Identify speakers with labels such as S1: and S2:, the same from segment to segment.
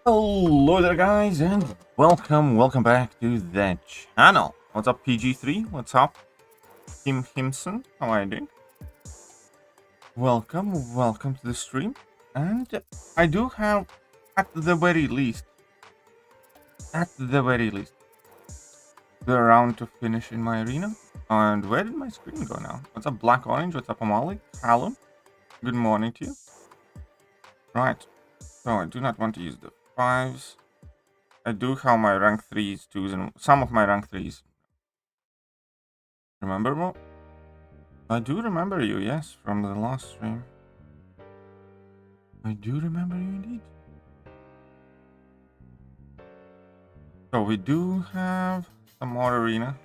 S1: Hello there guys and welcome back to the channel. What's up PG3? What's up Tim Himson? How are you doing? Welcome to the stream. And I do have at the very least the round to finish in my arena. And where did my screen go now? What's up Black Orange? What's up Amali? Callum? Good morning to you. Right. So I do not want to use the 5s. I do have my rank 3s, 2s, and some of my rank 3s. Remember Mo? I do remember you, yes, from the last stream. I do remember you indeed. So we do have some more arena.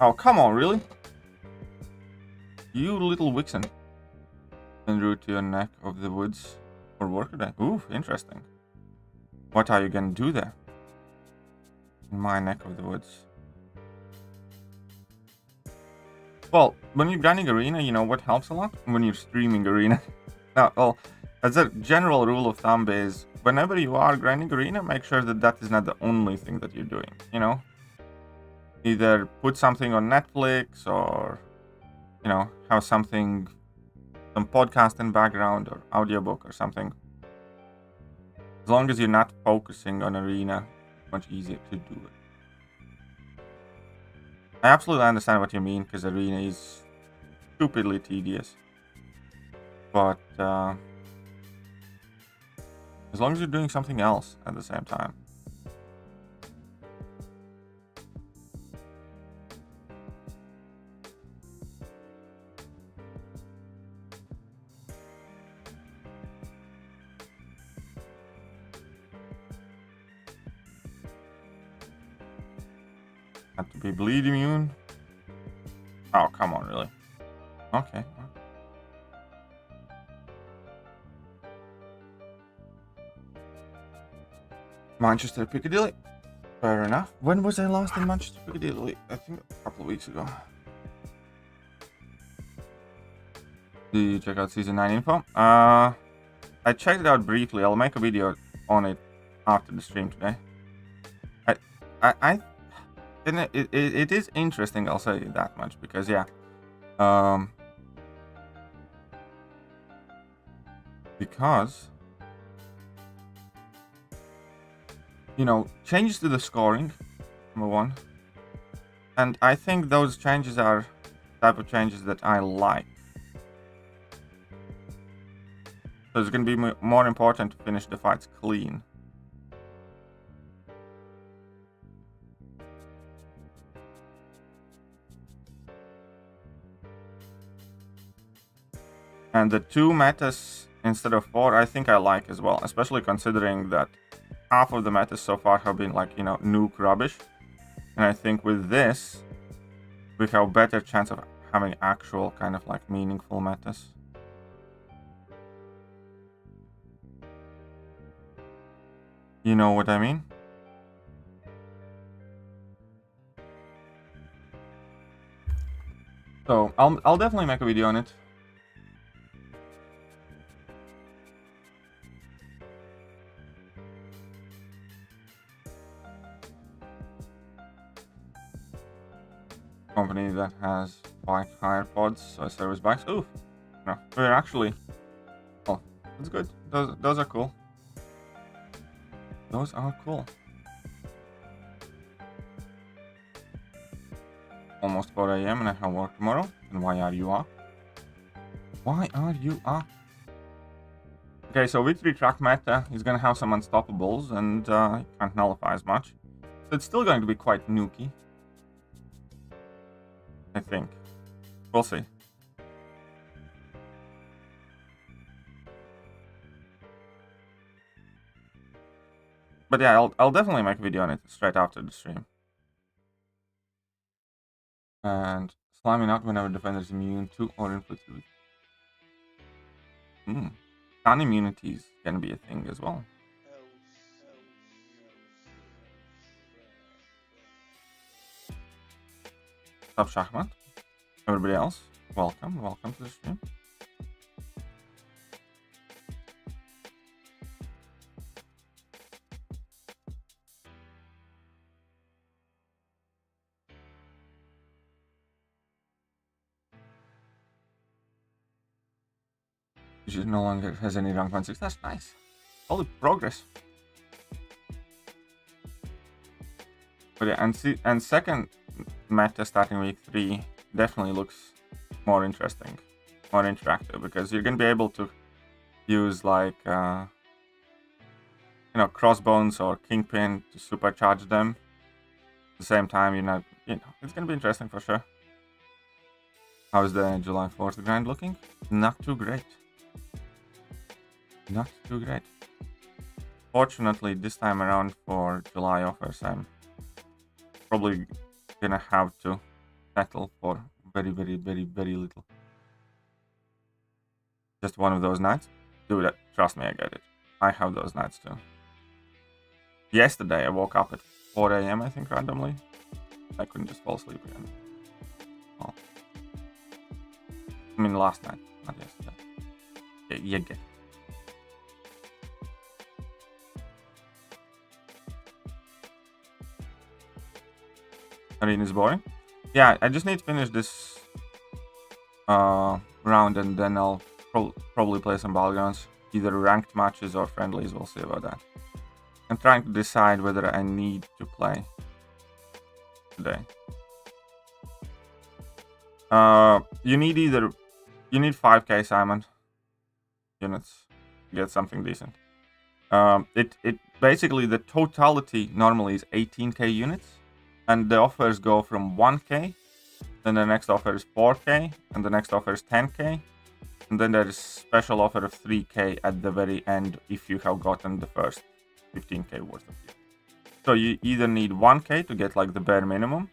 S1: Oh, come on, really? You little vixen. En route to your neck of the woods for work today. Ooh, interesting. What are you gonna do there? In my neck of the woods. Well, when you're grinding arena, you know what helps a lot? When you're streaming arena. Now, well, as a general rule of thumb is, whenever you are grinding arena, make sure that that is not the only thing that you're doing, you know? Either put something on Netflix or, you know, have some podcast in background or audiobook or something. As long as you're not focusing on arena, it's much easier to do it. I absolutely understand what you mean, because arena is stupidly tedious. But as long as you're doing something else at the same time. Have to be bleed immune. Oh, come on, really? Okay. Manchester Piccadilly. Fair enough. When was I last in Manchester Piccadilly? I think a couple of weeks ago. Did you check out season 9 info? I checked it out briefly. I'll make a video on it after the stream today. It is interesting, I'll say that much, because yeah, because you know, changes to the scoring, number one, and I think those changes are type of changes that I like. So it's going to be more important to finish the fights clean. And the 2 metas instead of 4, I think I like as well, especially considering that half of the metas so far have been like, you know, nuke rubbish. And I think with this, we have a better chance of having actual kind of like meaningful metas. You know what I mean? So I'll definitely make a video on it. Company that has bike hire pods, so service bikes. Ooh, no, we're actually. Oh, that's good. Those are cool. Those are cool. Almost 4 AM and I have work tomorrow. And why are you up? Why are you up? Okay, so with 3 track meta, he's gonna have some unstoppables and he can't nullify as much. So it's still going to be quite nukey. I think. We'll see. But yeah, I'll definitely make a video on it straight after the stream. And slamming out whenever defender is immune to or inflicted with. Stun immunities can be a thing as well. Stop Shachmat. Everybody else, welcome to the stream. She no longer has any rank 1-6. That's nice. Holy progress. But yeah, and second meta starting week 3 definitely looks more interesting, more interactive, because you're gonna be able to use like you know, crossbones or kingpin to supercharge them. At the same time, you're not, you know, it's gonna be interesting for sure. How's the July 4th grind looking? Not too great. Not too great. Fortunately, this time around for July offers, I'm probably gonna have to settle for very little. Just one of those nights. Dude, trust me, I get it. I have those nights too. Yesterday, I woke up at 4 a.m. I think randomly. I couldn't just fall asleep again. Well, I mean last night, not yesterday. Yeah, you get it. Arena is boring. Yeah, I just need to finish this round and then I'll probably play some Battlegrounds. Either ranked matches or friendlies, we'll see about that. I'm trying to decide whether I need to play today. You need 5k Simon units to get something decent. It basically, the totality normally is 18k units, and the offers go from 1k, then the next offer is 4k, and the next offer is 10k, and then there is special offer of 3k at the very end if you have gotten the first 15k worth of gear. So you either need 1k to get like the bare minimum,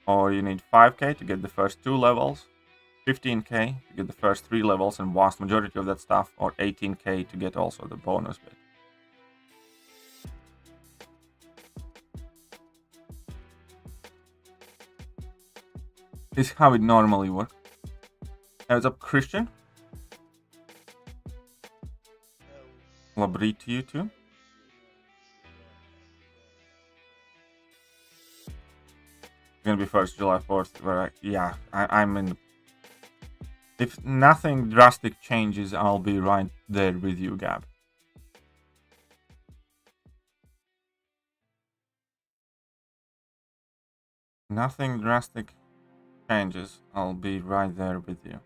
S1: or you need 5k to get the first 2 levels, 15k to get the first 3 levels and vast majority of that stuff, or 18k to get also the bonus bit. This is how it normally works. What's up, Christian? Labri to you too. Gonna be first July 4th, where I'm in. If nothing drastic changes, I'll be right there with you, Gab. Nothing drastic changes, I'll be right there with you.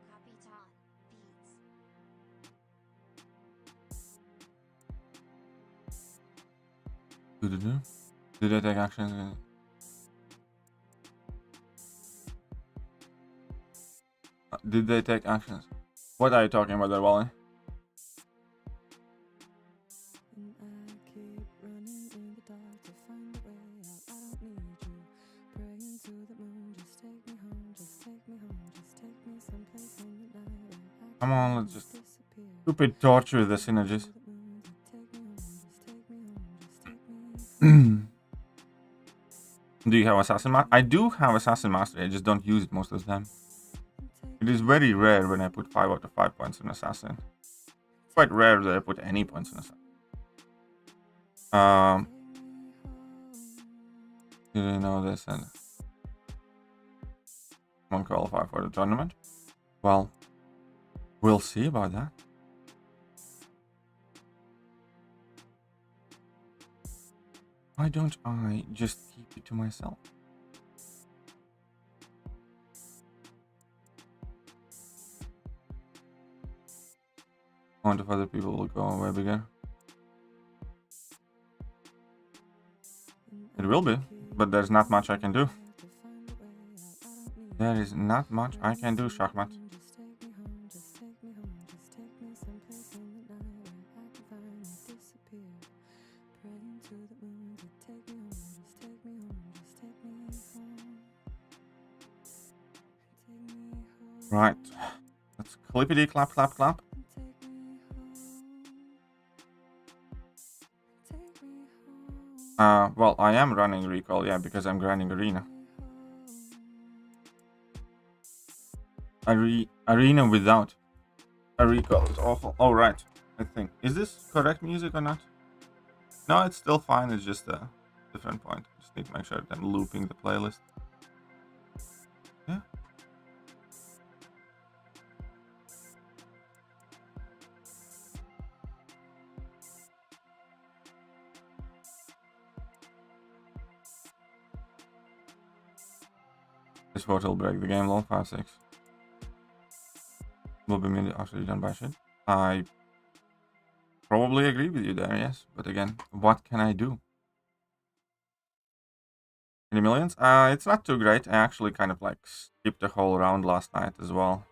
S1: Did I take action? Did they take actions? What are you talking about there, Wally? Come on, let's just stupid torture the synergies. Do you have Assassin Mastery? I do have Assassin Mastery, I just don't use it most of the time. It is very rare when I put 5 out of 5 points in Assassin. Quite rare that I put any points in Assassin. Did I know this and won't qualify for the tournament? Well, we'll see about that. Why don't I just keep it to myself? I wonder if other people will go away bigger. It will be, but there's not much I can do. There is not much I can do, Shachmat. Right. Let's clippity clap clap clap. Well, I am running recall, yeah, because I'm grinding arena. Arena without a recall is awful. Oh, right. I think. Is this correct music or not? No, it's still fine. It's just a different point. Just need to make sure that I'm looping the playlist. Yeah. This vote will break the game. Lol 5-6. Will be me after you done by shit. I probably agree with you there, yes. But again, what can I do? Any millions? It's not too great. I actually kind of like skipped the whole round last night as well.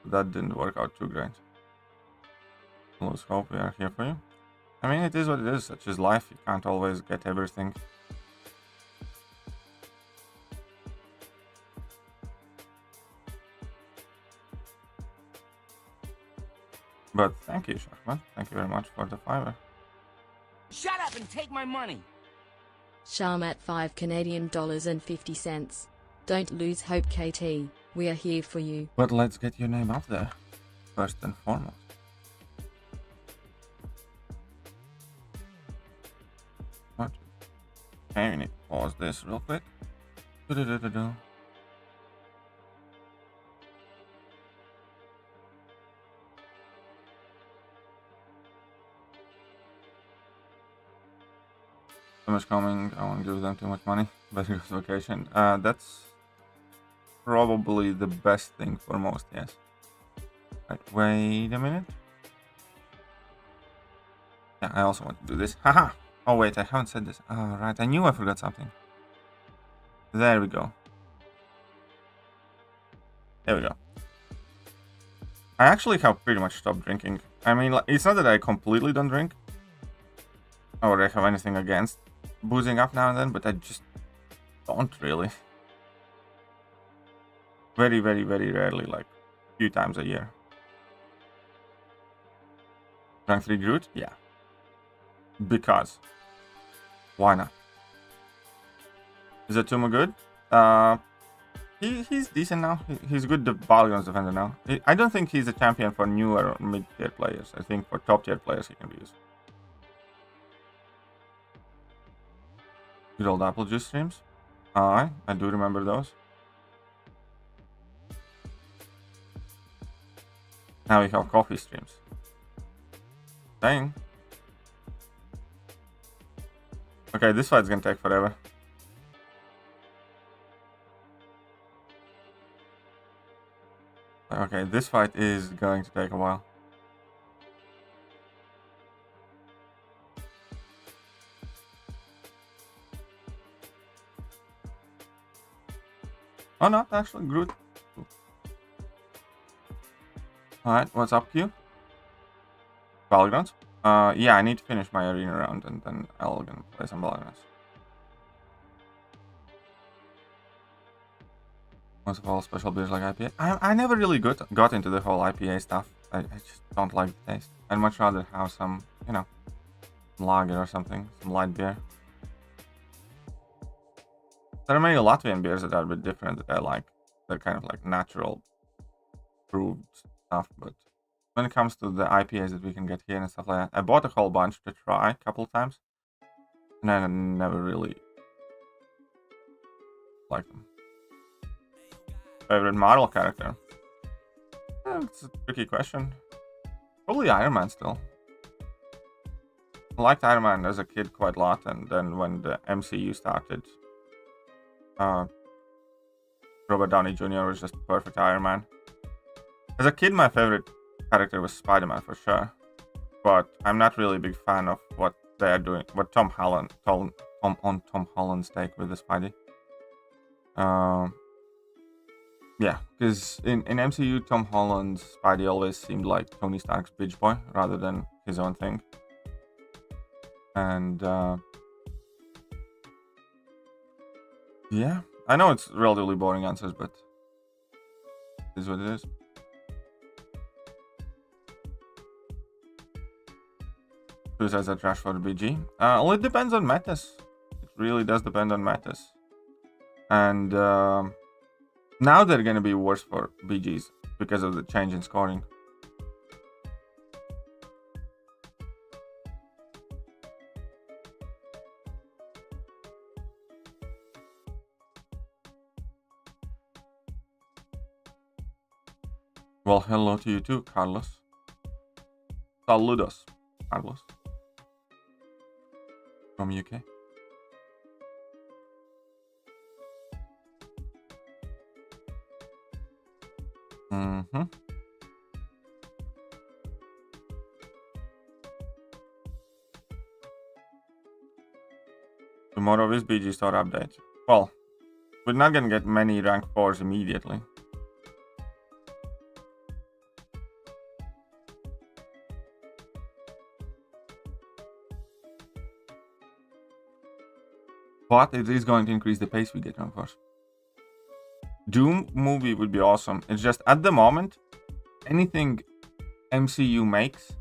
S1: That didn't work out too great. Lose hope, we are here for you. I mean, it is what it is. Such is life. You can't always get everything. But thank you, Sharkman. Thank you very much for the $5.
S2: Shut up and take my money.
S3: Sharmat $5 Don't lose hope, KT. We are here for you.
S1: But let's get your name up there, first and foremost. What? Okay, we need to pause this real quick. Too much coming. I won't give them too much money. Better go on vacation. That's probably the best thing for most, yes. Right, wait a minute. Yeah, I also want to do this. Haha! Oh wait, I haven't said this. Oh, right, I knew I forgot something. There we go. There we go. I actually have pretty much stopped drinking. I mean, like, it's not that I completely don't drink, or I have anything against boozing up now and then, but I just don't really. Very, very, very rarely, like a few times a year. Rank 3 Groot? Yeah. Because. Why not? Is Atuma good? He's decent now. He's good Battlegrounds defender now. I don't think he's a champion for newer mid-tier players. I think for top-tier players he can be used. Good old apple juice streams. I do remember those. Now we have coffee streams. Dang. Okay, this fight's gonna take forever. Okay, this fight is going to take a while. Oh, not actually, Groot. Alright, what's up, Q? Battlegrounds? Yeah, I need to finish my arena round and then I'll gonna play some Battlegrounds. Most of all, special beers like IPA. I never really got into the whole IPA stuff. I just don't like the taste. I'd much rather have some, you know, lager or something, some light beer. There are many Latvian beers that are a bit different that I like. They're kind of like natural brewed stuff, but when it comes to the IPAs that we can get here and stuff like that, I bought a whole bunch to try a couple of times, and I never really liked them. Favorite Marvel character? It's a tricky question. Probably Iron Man still. I liked Iron Man as a kid quite a lot, and then when the MCU started, Robert Downey Jr. was just perfect Iron Man. As a kid, my favorite character was Spider-Man for sure, but I'm not really a big fan of what they are doing, what Tom Holland's take with the Spidey. Yeah, because in MCU, Tom Holland's Spidey always seemed like Tony Stark's bitch boy rather than his own thing. And yeah, I know it's relatively boring answers, but it is what it is. Who says that trash for the BG? Well, it depends on metas. It really does depend on metas. And Now they're gonna be worse for BGs because of the change in scoring. Well, hello to you too, Carlos. Saludos, Carlos. From UK. Mm-hmm. Tomorrow is BG Store update. Well, we're not gonna get many rank 4s immediately. But it is going to increase the pace we get rank 4s. Doom movie would be awesome. It's just at the moment, anything MCU makes,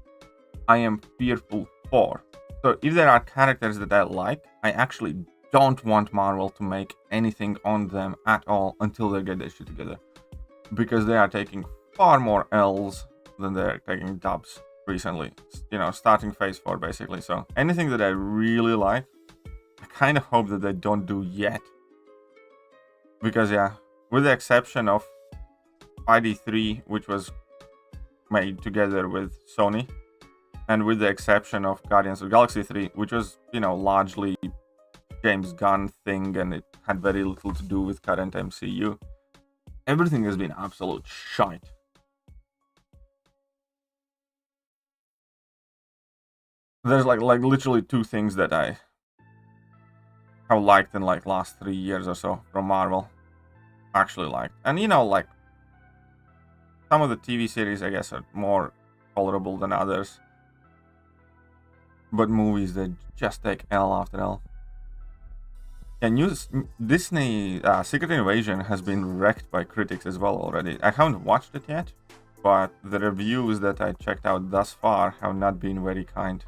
S1: I am fearful for. So if there are characters that I like, I actually don't want Marvel to make anything on them at all until they get their shit together. Because they are taking far more L's than they're taking dubs recently. You know, starting phase 4 basically. So anything that I really like, I kind of hope that they don't do yet. Because yeah, with the exception of ID3, which was made together with Sony, and with the exception of Guardians of the Galaxy 3, which was, you know, largely James Gunn thing, and it had very little to do with current MCU, everything has been absolute shite. There's like literally 2 things that I have liked in like last 3 years or so from Marvel. Actually liked. And you know, like, some of the TV series I guess are more tolerable than others. But movies, they just take L after L. And Disney Secret Invasion has been wrecked by critics as well already. I haven't watched it yet, but the reviews that I checked out thus far have not been very kind.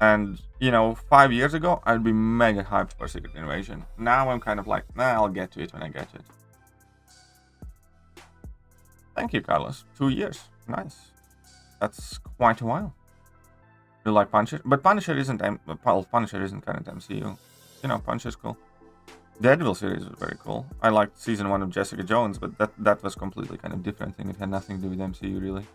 S1: And, you know, 5 years ago, I'd be mega hyped for Secret Invasion. Now I'm kind of like, nah, I'll get to it when I get to it. Thank you, Carlos. 2 years. Nice. That's quite a while. You like Punisher? But Punisher isn't Punisher isn't current MCU. You know, Punisher's cool. Daredevil series was very cool. I liked season 1 of Jessica Jones, but that was completely kind of different thing. It had nothing to do with MCU, really.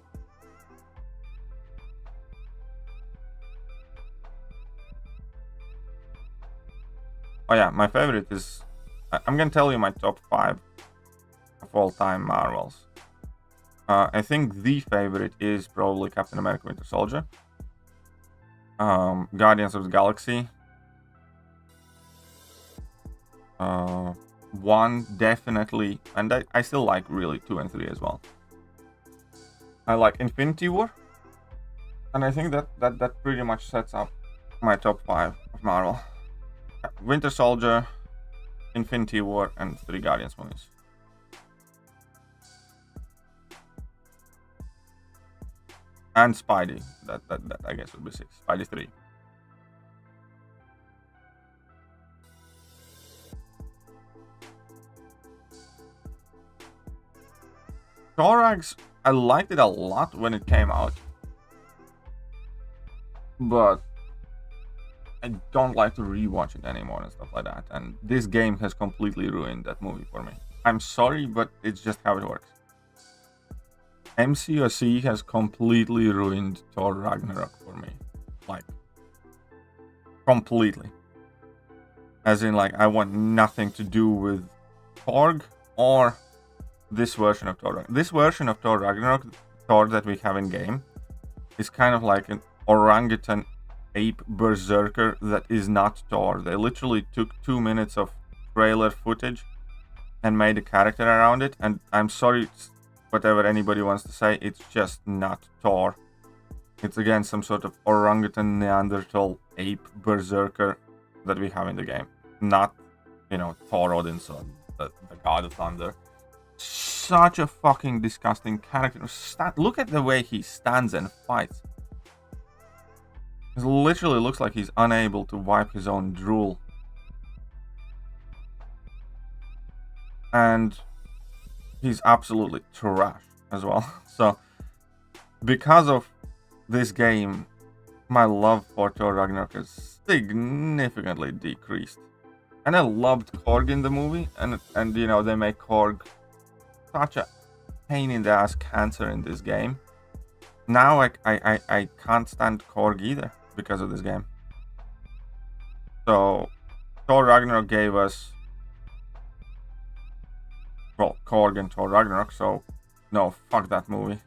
S1: Oh yeah, my favorite is... I'm gonna tell you my top 5 of all time Marvels. I think the favorite is probably Captain America Winter Soldier. Guardians of the Galaxy. 1 definitely, and I still like really 2 and 3 as well. I like Infinity War. And I think that pretty much sets up my top 5 of Marvel. Winter Soldier, Infinity War, and 3 Guardians movies. And Spidey. That I guess would be 6. Spidey 3. Thor Ragnarok, I liked it a lot when it came out. But I don't like to rewatch it anymore and stuff like that. And this game has completely ruined that movie for me. I'm sorry, but it's just how it works. MCOC has completely ruined Thor Ragnarok for me. Like, completely. As in, like, I want nothing to do with Thor or this version of Thor Ragnarok. This version of Thor Ragnarok, Thor that we have in game, is kind of like an orangutan ape berserker that is not Thor. They literally took 2 minutes of trailer footage and made a character around it, and I'm sorry, whatever anybody wants to say, it's just not Thor. It's again some sort of orangutan Neanderthal ape berserker that we have in the game, not, you know, Thor Odinson, the god of thunder. Such a fucking disgusting character. Look at the way he stands and fights. It literally looks like he's unable to wipe his own drool. and he's absolutely trash as well. So because of this game, my love for Thor Ragnarok has significantly decreased. And I loved Korg in the movie, and you know, they make Korg such a pain in the ass cancer in this game. Now I can't stand Korg either because of this game. So Thor Ragnarok gave us, well, Korg and Thor Ragnarok, so no, fuck that movie.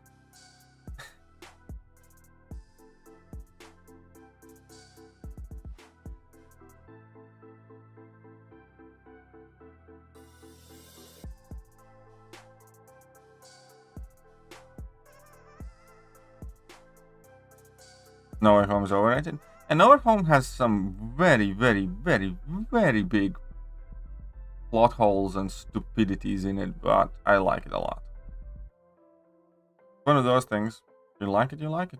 S1: No Way Home is overrated. And No Way Home has some very, very, very, very big plot holes and stupidities in it, but I like it a lot. One of those things, you like it, you like it.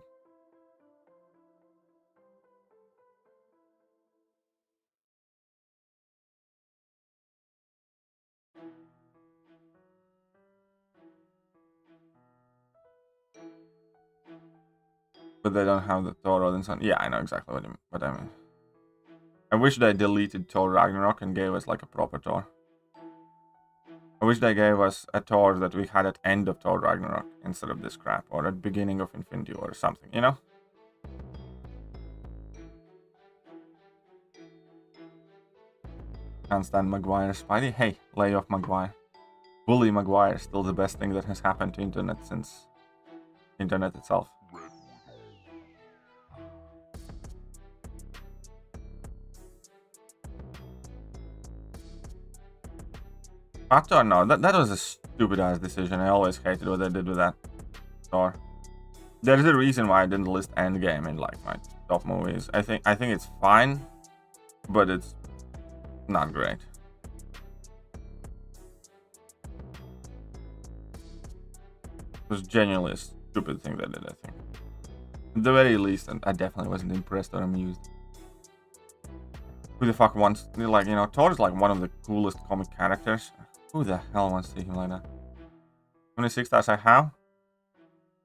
S1: But they don't have the Thor Odinson. Yeah, I know exactly what I mean. I wish they deleted Thor Ragnarok and gave us like a proper Thor. I wish they gave us a Thor that we had at end of Thor Ragnarok instead of this crap, or at beginning of Infinity War or something, you know? Can't stand Maguire Spidey. Hey, lay off Maguire. Bully Maguire is still the best thing that has happened to internet since internet itself. Thor, no, that was a stupid ass decision. I always hated what they did with that Thor. There's a reason why I didn't list Endgame in like my top movies. I think it's fine, but it's not great. It was genuinely a stupid thing they did, I think. At the very least, and I definitely wasn't impressed or amused. Who the fuck wants, like, you know, Thor's like one of the coolest comic characters. Who the hell wants to see him like that? 26 stars I have?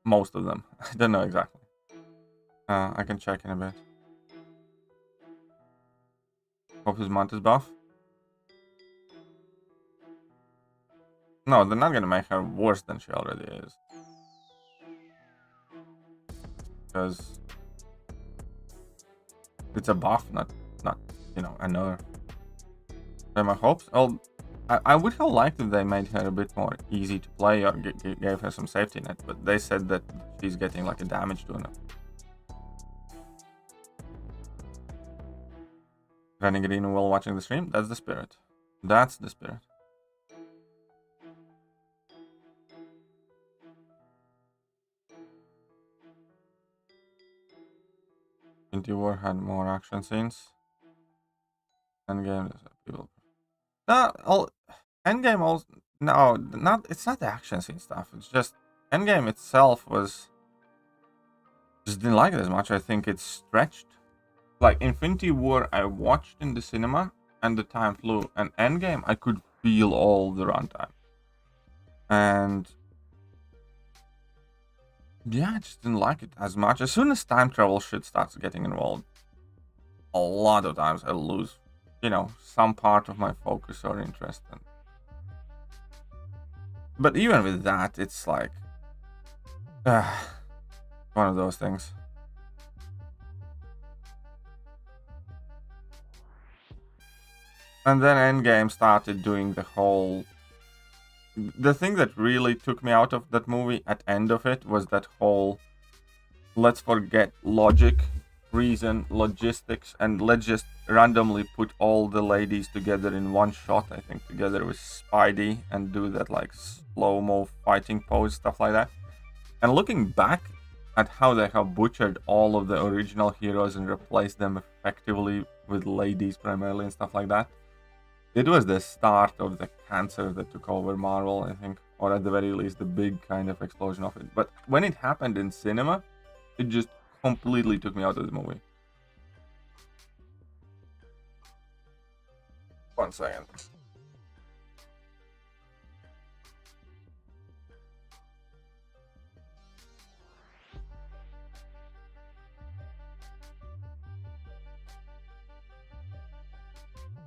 S1: Most of them. I don't know exactly. I can check in a bit. Hope his month is buff. No, they're not gonna make her worse than she already is. Because it's a buff, not you know, a nerf. So my hopes. Oh, I would have liked if they made her a bit more easy to play or gave her some safety net, but they said that she's getting like a damage to her. Running green while watching the stream, that's the spirit. That's the spirit. Infinity War had more action scenes. Endgame, people. No, Endgame also. No, it's not the action scene stuff. It's just Endgame itself was. Just didn't like it as much. I think it's stretched. Like Infinity War, I watched in the cinema and the time flew. And Endgame, I could feel all the runtime. And yeah, I just didn't like it as much. As soon as time travel shit starts getting involved, a lot of times I lose, you know, some part of my focus or interest. But even with that, it's like one of those things. And then Endgame started doing the whole. The thing that really took me out of that movie at end of it was that whole let's forget logic, reason, logistics, and let's just randomly put all the ladies together in one shot, I think, together with Spidey, and do that like slow-mo fighting pose, stuff like that. And looking back at how they have butchered all of the original heroes and replaced them effectively with ladies primarily and stuff like that, it was the start of the cancer that took over Marvel, I think, or at the very least the big kind of explosion of it. But when it happened in cinema, it just completely took me out of the movie. 1 second.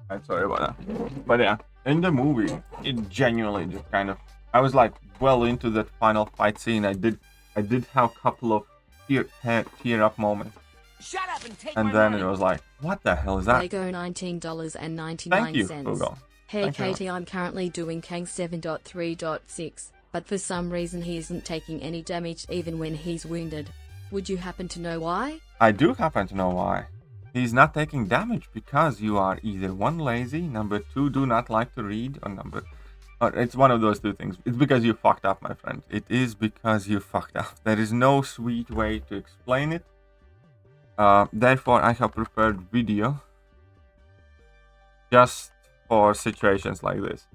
S1: I'm sorry about that. But yeah, in the movie, it genuinely just kind of, I was like well into that final fight scene. I did have a couple of tear up moments.
S2: Shut up and take
S1: And
S2: my
S1: then
S2: money.
S1: it was like, what the hell is that?
S3: Lego $19.99.
S1: Thank you, Google.
S3: Hey
S1: Thank you.
S3: Katie, I'm currently doing Kang 7.3.6, but for some reason he isn't taking any damage even when he's wounded. Would you happen to know why?
S1: I do happen to know why. He's not taking damage because you are either one, lazy, number two, do not like to read, or it's one of those two things. It's because you fucked up, my friend. It is because you fucked up. There is no sweet way to explain it. Therefore, I have prepared video just for situations like this.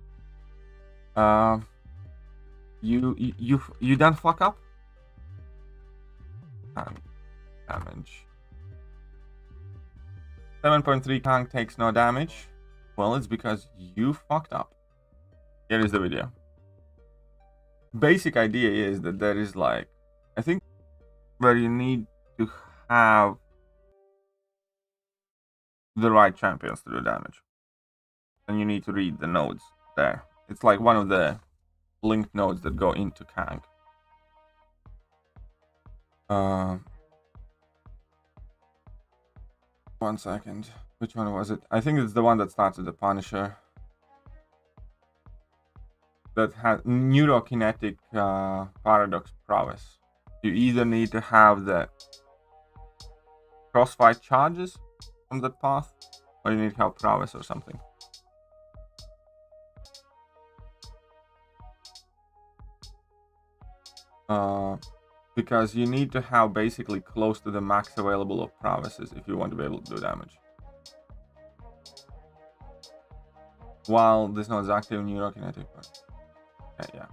S1: You done fuck up? Damage. 7.3 Kang takes no damage. Well, it's because you fucked up. Here is the video. Basic idea is that there is like, I think, where you need to have the right champions to do damage. And you need to read the nodes there. It's like one of the linked nodes that go into Kang. 1 second. Which one was it? I think it's the one that starts with the Punisher. That has neurokinetic paradox prowess. You either need to have the crossfight charges from that path, or you need to have prowess or something. Because you need to have basically close to the max available of prowesses if you want to be able to do damage. While this node is active neurokinetic, but yeah.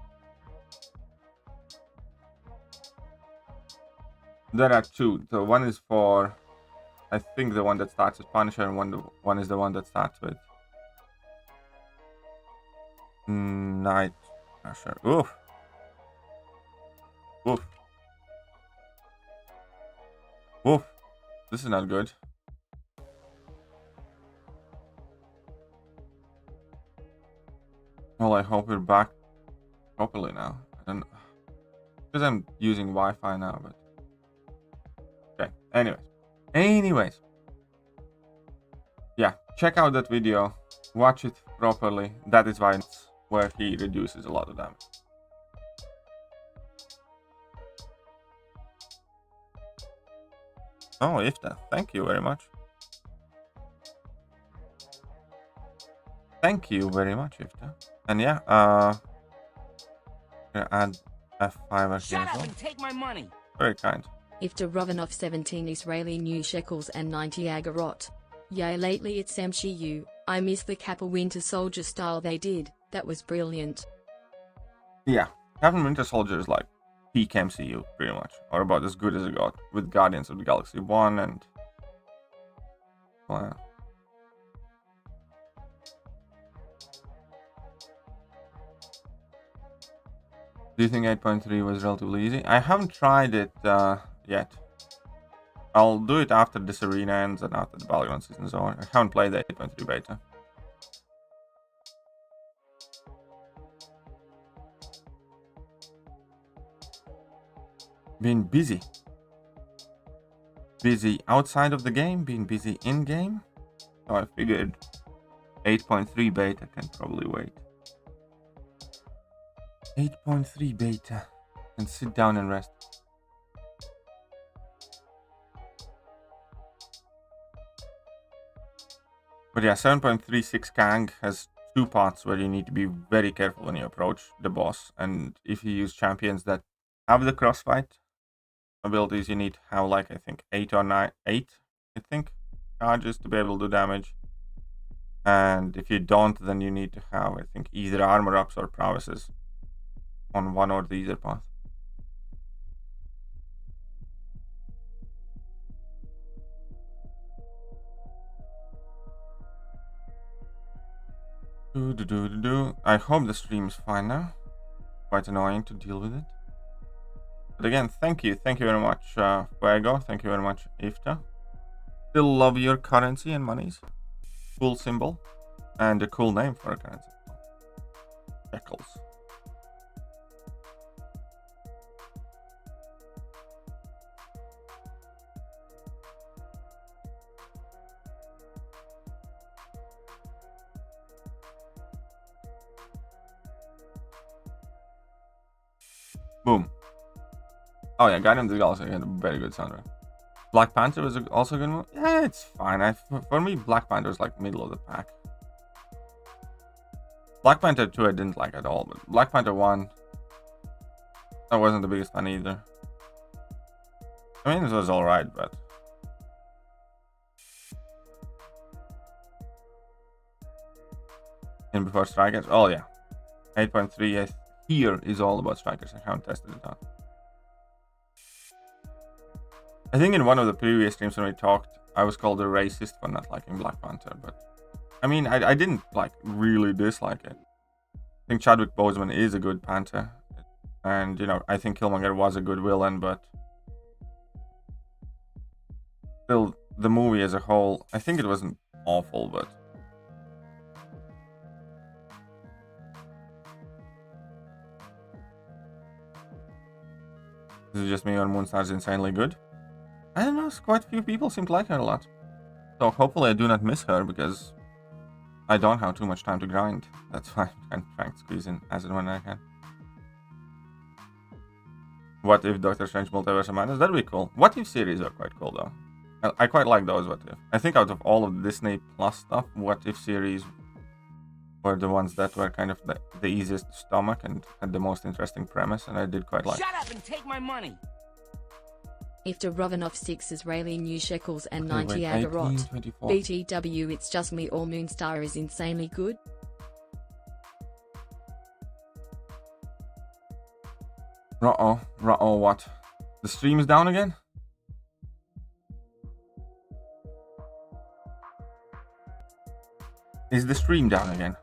S1: There are two. So one is for, I think, the one that starts with Punisher, and one is the one that starts with Night Crusher. Oof. Oof. Oof. This is not good. Well, I hope we're back properly now. I don't know. Because I'm using Wi-Fi now, but okay. Anyways. Yeah, check out that video. Watch it properly. That is why it's where he reduces a lot of damage. Oh, Ifta, thank you very much. Thank you very much, Ifta. And yeah, gonna add F5
S2: Shut
S1: as
S2: up
S1: well.
S2: and take my money.
S1: Very kind.
S3: Ifta Rovanov 17 Israeli new shekels and 90 agarot. Yeah, lately it's MCU. I miss the Kappa Winter Soldier style they did. That was brilliant.
S1: Yeah, Captain Winter Soldier is like peak MCU, pretty much, or about as good as it got with Guardians of the Galaxy 1 and well, do you think 8.3 was relatively easy? I haven't tried it yet. I'll do it after this arena ends and after the Battlegrounds season is over. I haven't played the 8.3 beta. Been busy. Busy outside of the game, been busy in game. So I figured 8.3 beta can probably wait. 8.3 beta. And sit down and rest. But yeah, 7.36 Kang has two parts where you need to be very careful when you approach the boss. And if you use champions that have the crossfight abilities, you need to have like, I think, 8 charges to be able to do damage. And if you don't, then you need to have, I think, either armor ups or prowesses on one or the other path. I hope the stream is fine now. Quite annoying to deal with it. But again, thank you very much, Fuego. Thank you very much, Ifta. Still love your currency and monies. Cool symbol. And a cool name for a currency. Chels. Boom. Oh yeah, Guardians of the Galaxy had a very good soundtrack. Black Panther was also a good movie. Yeah, it's fine. For me, Black Panther was like middle of the pack. Black Panther 2 I didn't like at all, but Black Panther 1, I wasn't the biggest fan either. I mean, it was alright, but... And before Strikers? Oh yeah. 8.3 here is all about Strikers. I haven't tested it out. I think in one of the previous streams when we talked, I was called a racist for not liking Black Panther, but I mean, I didn't like really dislike it. I think Chadwick Boseman is a good Panther, and you know, I think Killmonger was a good villain, but still, the movie as a whole, I think it wasn't awful, but is it just me or Moonstar's insanely good? I don't know, quite a few people seem to like her a lot. So hopefully I do not miss her, because I don't have too much time to grind. That's why I'm trying to squeeze in as and when I can. What If Doctor Strange Multiverse of Madness? That'd be cool. What If series are quite cool though. I quite like those What If. I think out of all of the Disney Plus stuff, What If series were the ones that were kind of the easiest to stomach and had the most interesting premise, and I did quite like.
S2: Shut up and take my money.
S3: After Romanov 6 Israeli new shekels and 90
S1: 18,
S3: agarot.
S1: 24.
S3: BTW It's Just Me or Moonstar is insanely good.
S1: Uh-oh, what? The stream is down again? Is the stream down again?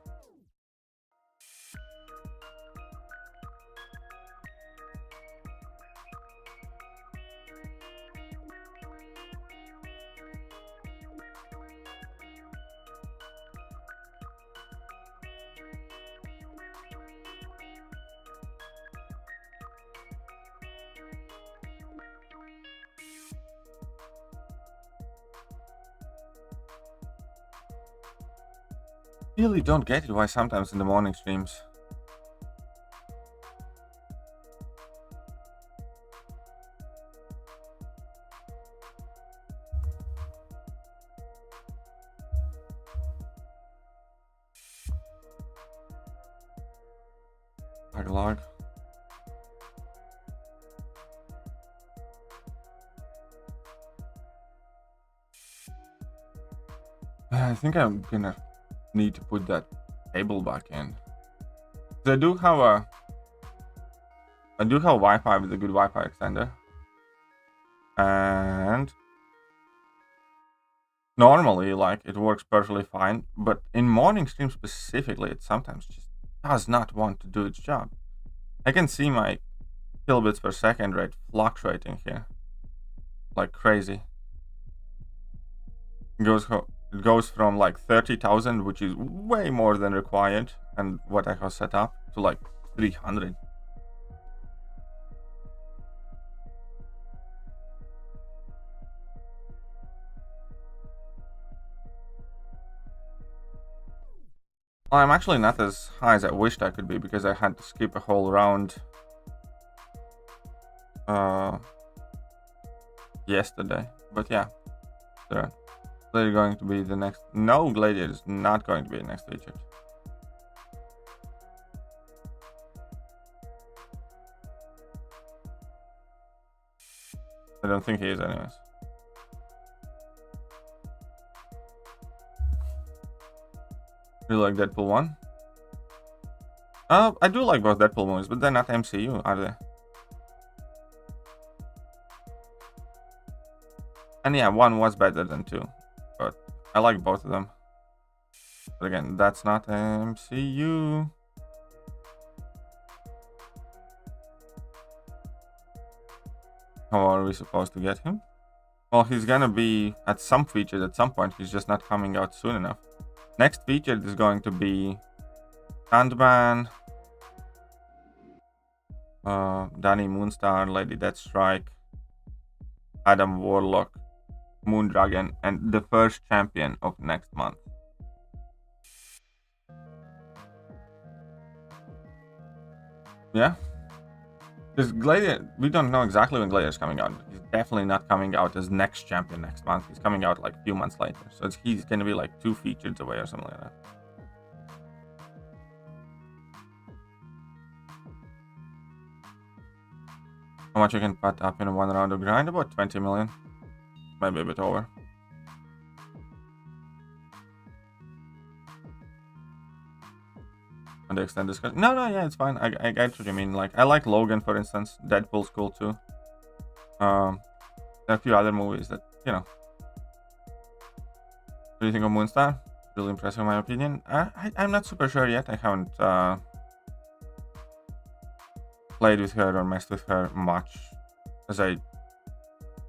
S1: Really don't get it why sometimes in the morning streams lag. I think I'm gonna need to put that table back in. I do have Wi-Fi with a good Wi-Fi extender, and normally like it works perfectly fine, but in morning streams specifically it sometimes just does not want to do its job. I can see my kilobits per second rate fluctuating here like crazy. It goes from like 30,000, which is way more than required and what I have set up, to like 300. I'm actually not as high as I wished I could be because I had to skip a whole round yesterday. But yeah, they're going to be the next. No, Gladiator is not going to be the next featured. I don't think he is anyways. You like Deadpool 1? I do like both Deadpool movies, but they're not MCU, are they? And yeah, 1 was better than 2, but I like both of them. But again, that's not MCU. How are we supposed to get him? Well, he's gonna be at some features at some point. He's just not coming out soon enough. Next featured is going to be Sandman, Danny Moonstar, Lady Deathstrike, Adam Warlock, Moondragon, and the first champion of next month. Yeah. Because Gladiator, we don't know exactly when Gladiator is coming out. He's definitely not coming out as next champion next month. He's coming out like a few months later. So he's going to be like 2 features away or something like that. How much you can put up in one round of grind? About 20 million. Maybe a bit over. On the extended discussion. No, yeah, it's fine. I get what you mean. Like, I like Logan, for instance. Deadpool's cool too. There are a few other movies that, you know. What do you think of Moonstar? Really impressive in my opinion. I'm not super sure yet. I haven't played with her or messed with her much, as I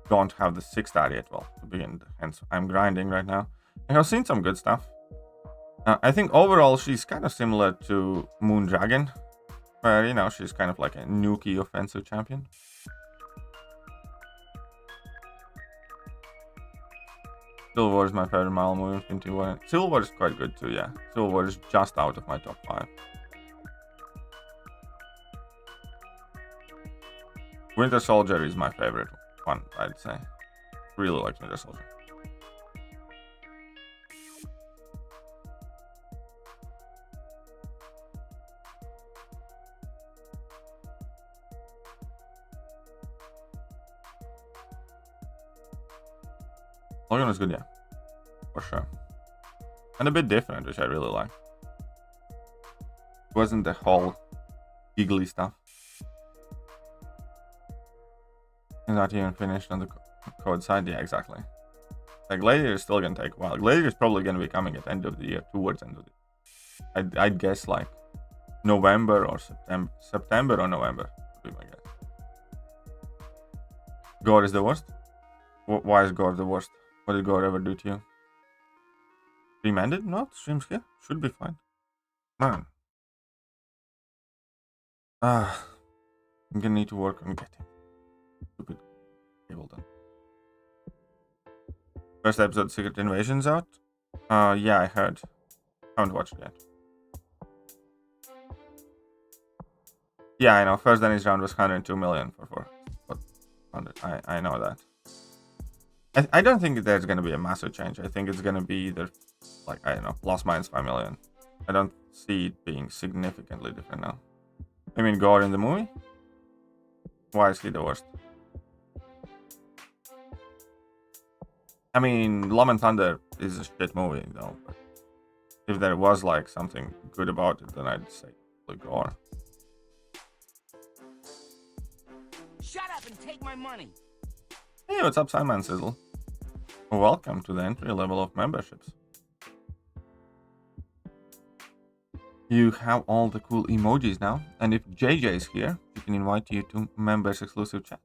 S1: don't have the 6-star yet, well, to begin, hence I'm grinding right now. I have seen some good stuff. I think overall she's kind of similar to Moondragon, where, you know, she's kind of like a nukey offensive champion. Civil War is my favorite Marvel movie. Civil War is quite good too, yeah. Civil War is just out of my top 5. Winter Soldier is my favorite one, I'd say. Really like Winter Soldier. Logan was good, yeah. For sure. And a bit different, which I really like. It wasn't the whole giggly stuff. Not even finished on the code side. Yeah, exactly. Like, Gladiator is still gonna take a while. Gladiator is probably gonna be coming at the end of the year, towards the end of the year. I'd guess like November or September or November would be my guess. Gore is the worst? Why is Gore the worst? What did Gore ever do to you? Stream ended? No, stream's here. Should be fine. Man. I'm gonna need to work on getting stupid cable done. First episode, Secret Invasion's out? Yeah, I heard. Haven't watched it yet. Yeah, I know. First Denny's round was 102 million for 100. I know that. I don't think there's going to be a massive change. I think it's going to be either, like, I don't know, plus minus 5 million. I don't see it being significantly different now. I mean, Gore in the movie? Why is he the worst? I mean, Love and Thunder is a shit movie, though. But if there was, like, something good about it, then I'd say Gore.
S2: Shut up and take my money.
S1: Hey, what's up, Simon Sizzle? Welcome to the entry level of memberships. You have all the cool emojis now, and if JJ is here, we can invite you to members exclusive chat.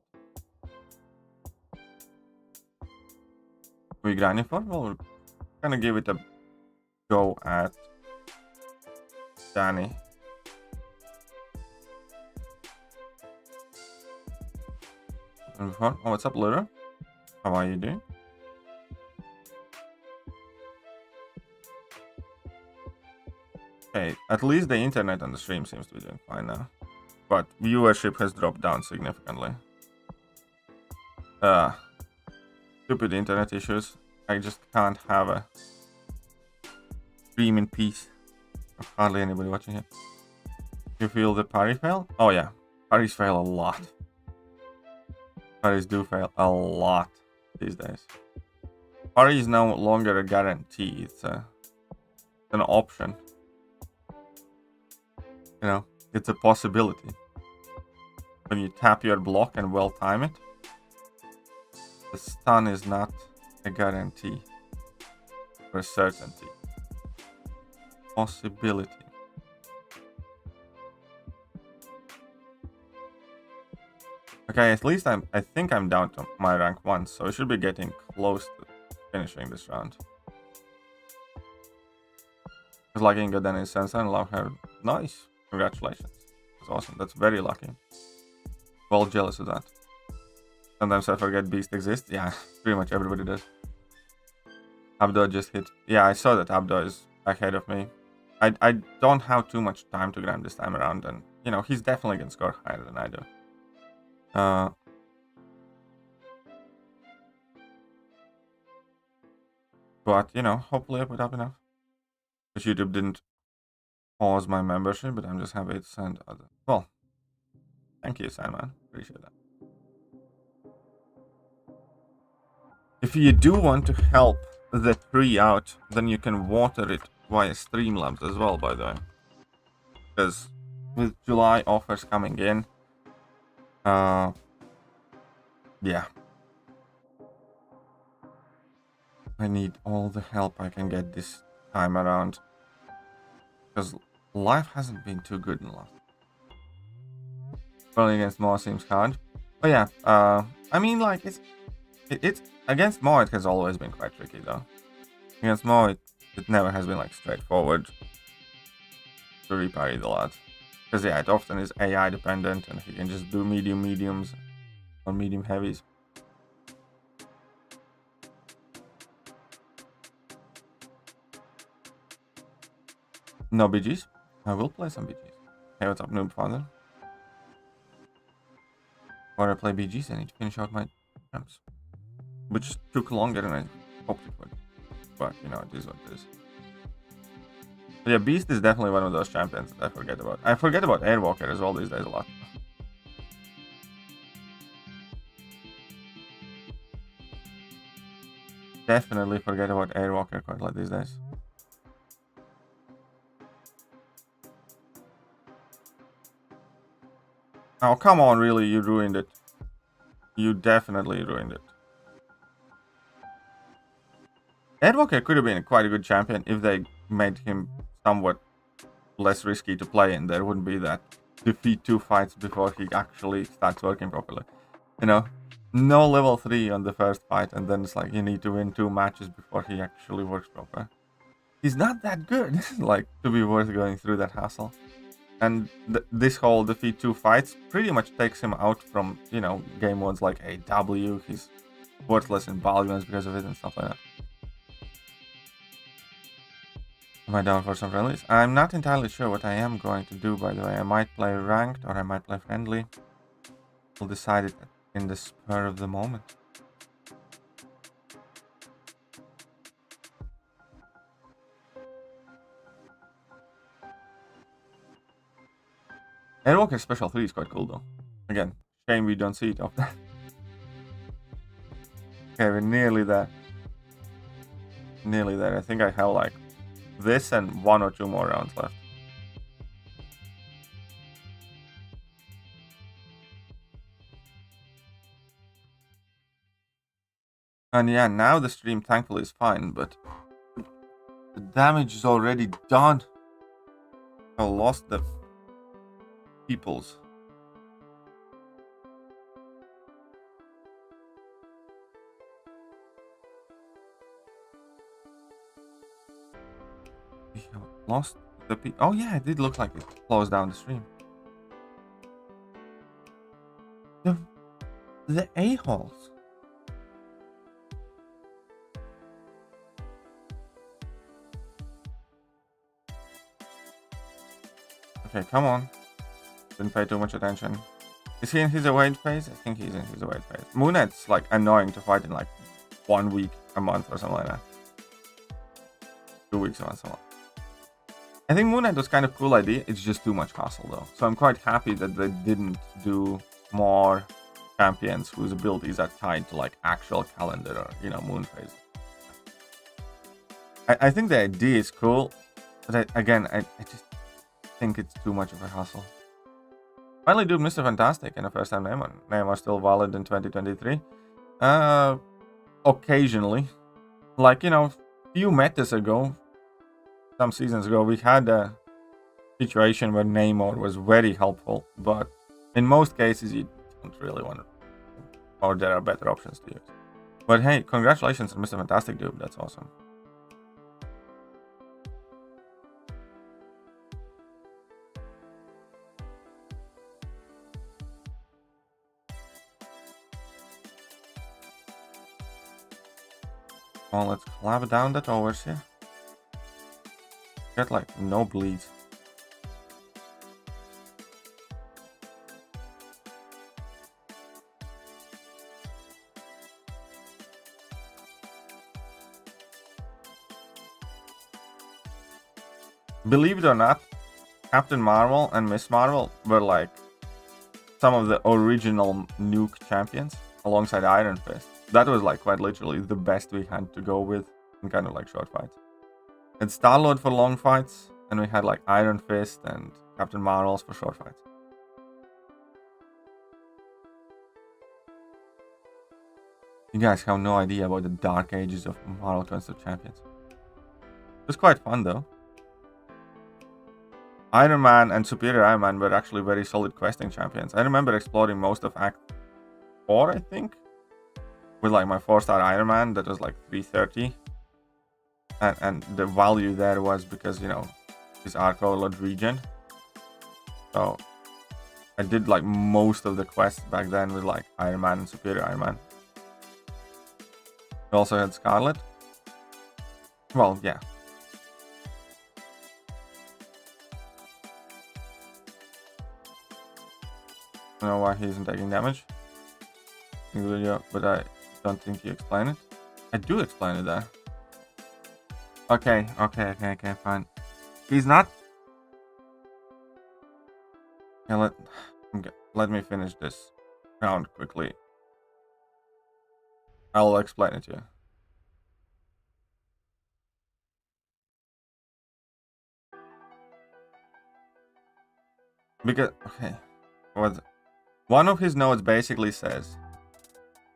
S1: We grinding for? Well, we're gonna give it a go at Danny. Oh, what's up, Lura? How are you doing? Okay, at least the internet on the stream seems to be doing fine now. But viewership has dropped down significantly. Stupid internet issues. I just can't have a stream in peace. Hardly anybody watching it. You feel the parry fail? Oh yeah, parries fail a lot. Parries do fail a lot these days. Parry is no longer a guarantee, it's an option. You know, it's a possibility. When you tap your block and well time it, the stun is not a guarantee or a certainty. Possibility. Okay, at least I think I'm down to my rank 1, so I should be getting close to finishing this round. Because like Inga then is Sensei and love her. Nice. Congratulations. That's awesome. That's very lucky. Well, jealous of that. Sometimes I forget Beast exists. Yeah, pretty much everybody does. Abdo just hit. Yeah, I saw that Abdo is ahead of me. I don't have too much time to grind this time around, and you know he's definitely gonna score higher than I do. But you know, hopefully I put up enough. Because YouTube didn't pause my membership, but I'm just happy to send other. Well, thank you, Sandman. Appreciate that. If you do want to help the tree out, then you can water it via Streamlabs as well, by the way. Because with July offers coming in, yeah. I need all the help I can get this time around. Because life hasn't been too good in the last. Running against Mo seems hard. But yeah, I mean, like, it's against Mo, it has always been quite tricky, though. Against Mo, it never has been, like, straightforward to reparry the lot. Because, yeah, it often is AI dependent, and he can just do mediums or medium heavies. No BGs? I will play some BGs. Hey, what's up, Noob Father? Before I play BGs, I need to finish out my attempts. Which took longer than I hoped it would. But, you know, it is what it is. But yeah, Beast is definitely one of those champions that I forget about. I forget about Airwalker as well these days a lot. Definitely forget about Airwalker quite a lot these days. Oh, come on, really, you ruined it. You definitely ruined it. Airwalker could have been quite a good champion if they made him somewhat less risky to play, and there wouldn't be that defeat 2 fights before he actually starts working properly. You know, no level 3 on the first fight, and then it's like you need to win 2 matches before he actually works proper. He's not that good, like, to be worth going through that hassle. And this whole defeat 2 fights pretty much takes him out from, you know, game modes like AW. He's worthless in Battlegrounds because of it and stuff like that. Am I down for some friendlies? I'm not entirely sure what I am going to do, by the way. I might play ranked or I might play friendly. We'll decide it in the spur of the moment. Airwalker Special 3 is quite cool though. Again, shame we don't see it often. Okay, we're nearly there. Nearly there. I think I have like this and 1 or 2 more rounds left. And yeah, now the stream thankfully is fine, but the damage is already done. I lost the peoples. We have lost the oh yeah, it did look like it closed down the stream. The a-holes. Okay, come on. Didn't pay too much attention. Is he in his await phase? I think he's in his await phase. Moonet's like annoying to fight in like 1 week, a month or something like that. 2 weeks a month, something. I think Moonlight was kind of cool idea. It's just too much hassle though. So I'm quite happy that they didn't do more champions whose abilities are tied to like actual calendar or, you know, moon phase. I think the idea is cool, but I just think it's too much of a hassle. Finally do Mr. Fantastic in a first time name. Name are still valid in 2023. Occasionally. Like, you know, few metas ago, some seasons ago, we had a situation where Namor was very helpful, but in most cases you don't really want to, or there are better options to use. But hey, congratulations on Mr. Fantastic, dude. That's awesome. Well, let's clap down the towers here. Get like no bleeds. Believe it or not, Captain Marvel and Miss Marvel were like some of the original nuke champions alongside Iron Fist. That was like quite literally the best we had to go with in kind of like short fights. It's Star-Lord for long fights, and we had like Iron Fist and Captain Marvels for short fights. You guys have no idea about the dark ages of Marvel Concept Champions. It was quite fun though. Iron Man and Superior Iron Man were actually very solid questing champions. I remember exploring most of Act 4, I think, with like my 4-star Iron Man that was like 330. And the value there was because, you know, his arc overload regen. So I did like most of the quests back then with like Iron Man and Superior Iron Man. We also had Scarlet. Well, yeah. I don't know why he isn't taking damage in the video, but I don't think you explain it. I do explain it there. Okay, fine. He's not. Yeah, let me finish this round quickly. I'll explain it to you. Because, okay, one of his notes basically says,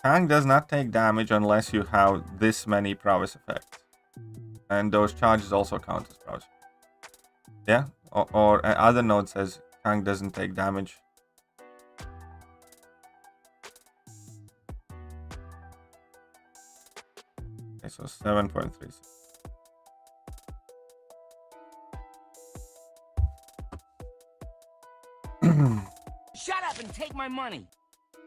S1: Kang does not take damage unless you have this many prowess effects. And those charges also count as prowess. Yeah? Or other note says, Kang doesn't take damage. Okay, so 7.36.
S2: Shut up and take my money.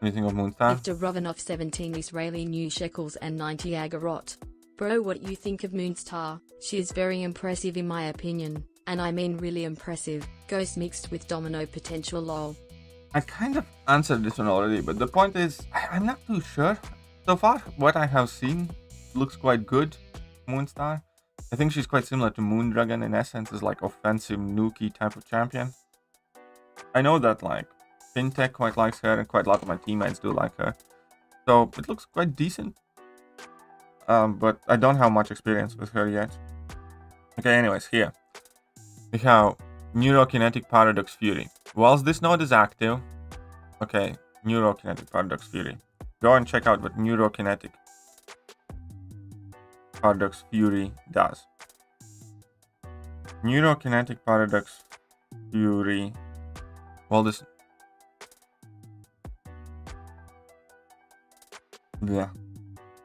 S1: Anything of Moonstar?
S3: If Romanov 17 Israeli new shekels and 90 agarot. Bro, what you think of Moonstar? She is very impressive in my opinion, and I mean really impressive. Ghost mixed with domino potential lol.
S1: I kind of answered this one already, but the point is, I'm not too sure. So far, what I have seen looks quite good. Moonstar. I think she's quite similar to Moondragon in essence, is like offensive nuki type of champion. I know that like FinTech quite likes her, and quite a lot of my teammates do like her. So it looks quite decent. But I don't have much experience with her yet. Okay, anyways, here we have Neurokinetic Paradox Fury. Whilst this node is active, okay, Neurokinetic Paradox Fury. Go and check out what Neurokinetic Paradox Fury does. Neurokinetic Paradox Fury. Well, this. Yeah.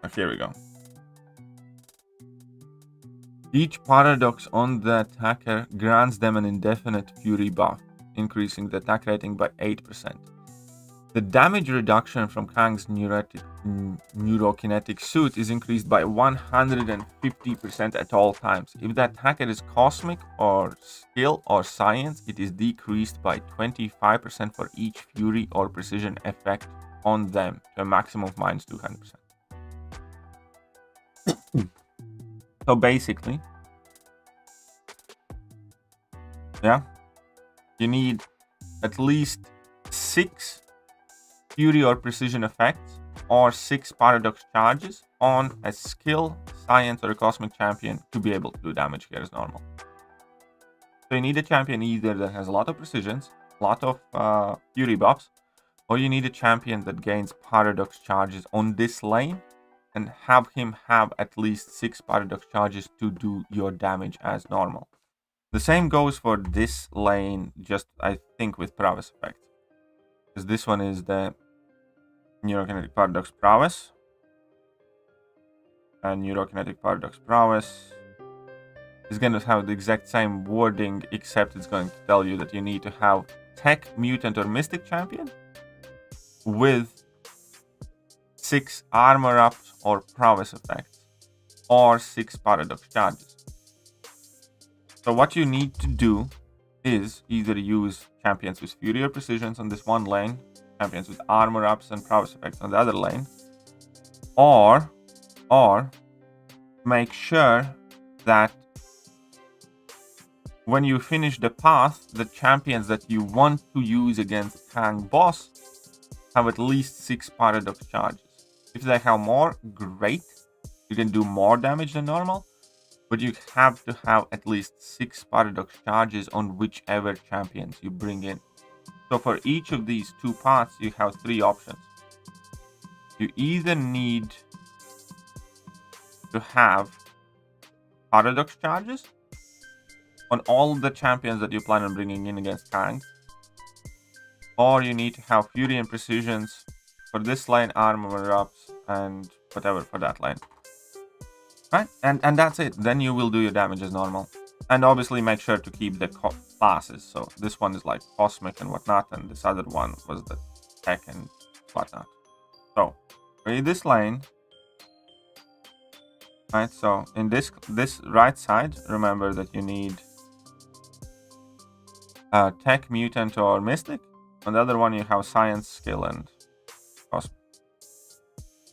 S1: Okay, here we go. Each paradox on the attacker grants them an indefinite fury buff, increasing the attack rating by 8%. The damage reduction from Kang's neurokinetic suit is increased by 150% at all times. If the attacker is cosmic or skill or science, it is decreased by 25% for each fury or precision effect on them to a maximum of minus 200%. So basically, yeah, you need at least 6 fury or precision effects or 6 paradox charges on a skill, science, or a cosmic champion to be able to do damage here as normal. So you need a champion either that has a lot of precisions, a lot of fury buffs, or you need a champion that gains paradox charges on this lane and have him have at least 6 paradox charges to do your damage as normal. The same goes for this lane, just I think with prowess effect. Because this one is the Neurokinetic Paradox Prowess. And Neurokinetic Paradox Prowess is going to have the exact same wording, except it's going to tell you that you need to have Tech, Mutant, or Mystic Champion with 6 armor ups or prowess effects, or 6 paradox charges. So what you need to do is either use champions with Fury or Precisions on this one lane, champions with armor ups and prowess effects on the other lane, or make sure that when you finish the path, the champions that you want to use against Kang boss have at least 6 paradox charges. If they have more, great. You can do more damage than normal, but you have to have at least 6 paradox charges on whichever champions you bring in. So for each of these 2 paths, you have 3 options. You either need to have paradox charges on all the champions that you plan on bringing in against Kang, or you need to have Fury and Precisions for this lane, armor ups, and whatever for that lane. Right? And that's it. Then you will do your damage as normal. And obviously make sure to keep the classes. So this one is like Cosmic and whatnot, and this other one was the Tech and whatnot. So, in this lane, right, so in this right side, remember that you need Tech, Mutant, or Mystic. On the other one, you have Science, Skill, and Cosmic.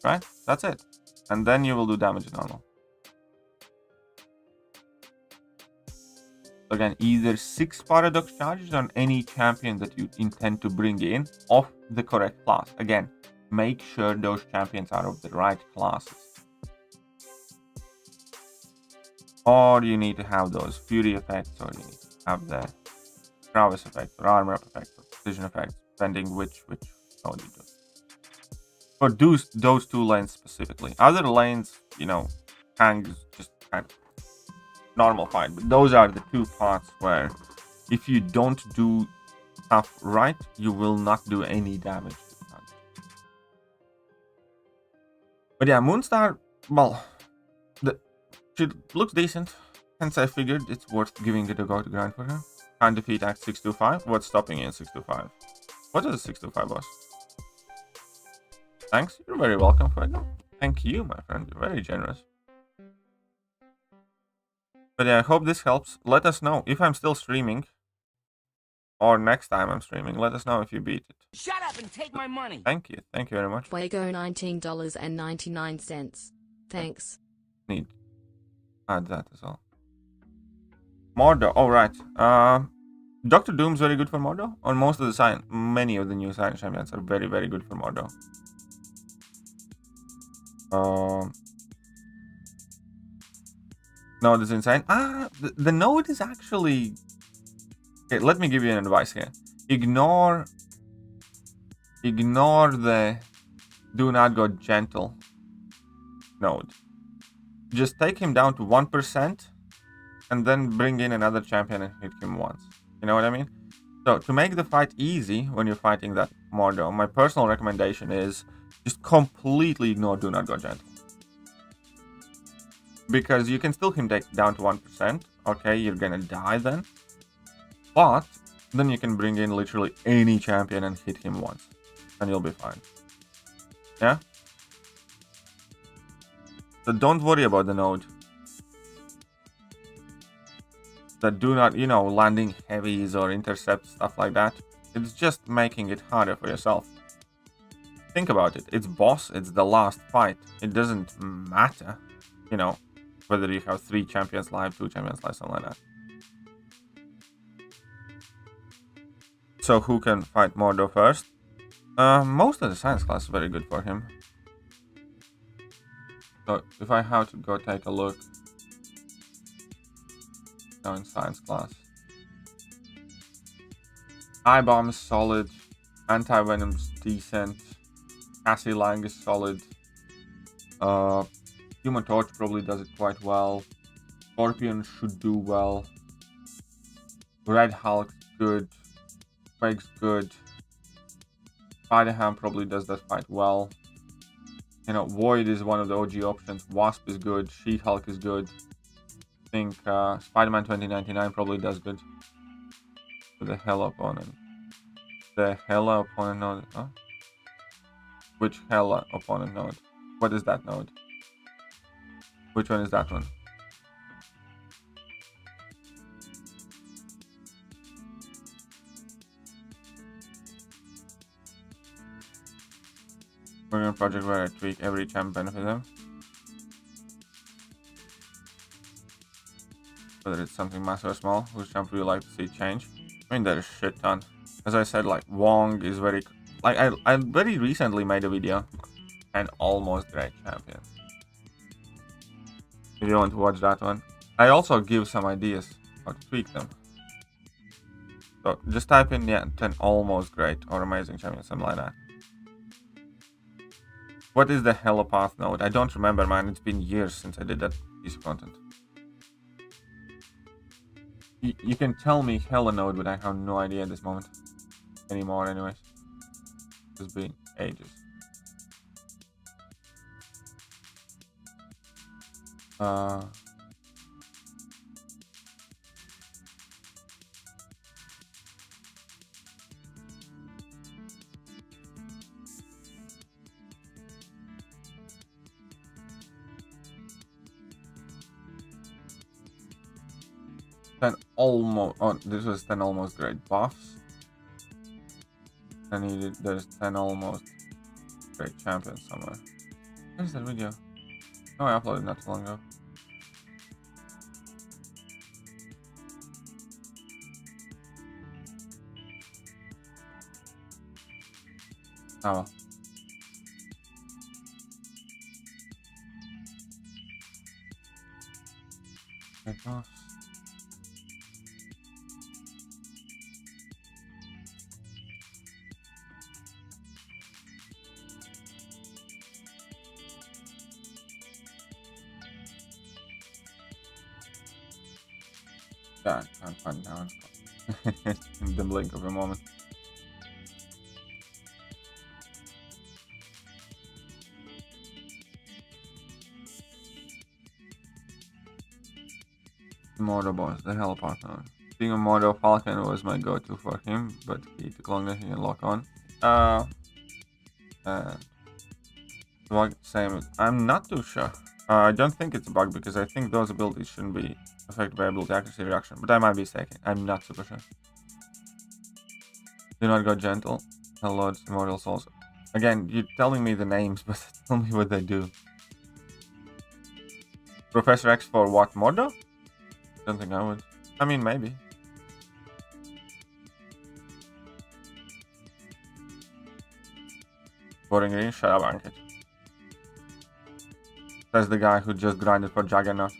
S1: Right? That's it. And then you will do damage as normal. Again, either 6 paradox charges on any champion that you intend to bring in of the correct class. Again, make sure those champions are of the right classes. Or you need to have those Fury effects, or you need to have the Prowess effect, or Armor up effect, or Precision effect, depending which node you do. For those 2 lanes specifically. Other lanes, you know, Kang is just kind of normal fight, but those are the 2 parts where if you don't do stuff right, you will not do any damage to Kang. But yeah, Moonstar, well, she looks decent, hence I figured it's worth giving it a go to grind for her. Can't defeat Act 625. What's stopping you in 625? What is a 625 boss? Thanks, you're very welcome for it. Thank you, my friend, you're very generous. But yeah, I hope this helps. Let us know if I'm still streaming, or next time I'm streaming. Let us know if you beat it.
S2: Shut up and take my money.
S1: Thank you very much.
S3: Fuego $19.99. Thanks.
S1: Need add that as well. Mordo, oh right. Dr. Doom's very good for Mordo. On most of the many of the new science champions are very, very good for Mordo. Node is insane. The node is actually... Okay, let me give you an advice here. Ignore the do not go gentle node. Just take him down to 1% and then bring in another champion and hit him once. You know what I mean? So to make the fight easy when you're fighting that Mordo, my personal recommendation is just completely ignore do not go gentle. Because you can still him take down to 1%. Okay, you're gonna die then. But then you can bring in literally any champion and hit him once. And you'll be fine. Yeah? So don't worry about the node. That do not, you know, landing heavies or intercept, stuff like that. It's just making it harder for yourself. Think about it. It's boss, it's the last fight. It doesn't matter, you know, whether you have 3 champions live, 2 champions live, something like that. So who can fight Mordo first? Most of the science class is very good for him. So if I have to go take a look now in science class, Eye Bomb is solid, Anti-Venom's decent, Cassie Lang is solid, Human Torch probably does it quite well, Scorpion should do well, Red Hulk's good, Quake's good, Spider-Ham probably does that fight well. You know, Void is one of the OG options, Wasp is good, She-Hulk is good. I think Spider-Man 2099 probably does good. For the Hella opponent. The Hella opponent node, huh? Which Hella opponent node? What is that node? Which one is that one? Working on a project where I tweak every champ benefit them. Whether it's something massive or small, which champ would you like to see change? I mean, there's a shit ton. As I said, like, Wong is very... Like, I very recently made a video. And almost great champion. If you want to watch that one. I also give some ideas how to tweak them. So, just type in, yeah, 10 almost great or amazing champion, something like that. What is the helipath node? I don't remember, man. It's been years since I did that piece of content. You can tell me hella node, but I have no idea at this moment. Anymore, anyways. It's been ages. Ten almost. Oh, this was 10 almost great buffs. And there's 10 almost great champions somewhere. Where's that video? Oh, I uploaded not too long ago. Oh well. Great buffs. God, can't find down in the blink of a moment. Mordo boss, the hell partner. Being a Mordo, Falcon was my go-to for him, but he took longer to lock on. Bug, same. I'm not too sure. I don't think it's a bug because I think those abilities shouldn't be affected by ability accuracy reduction, but I might be mistaken. I'm not super sure. Do not go gentle. Hello, Immortal Souls. Again, you're telling me the names, but tell me what they do. Professor X for what, Mordo? Don't think I would. I mean, maybe. Boring green, shut up, Ankit. That's the guy who just grinded for Juggernaut.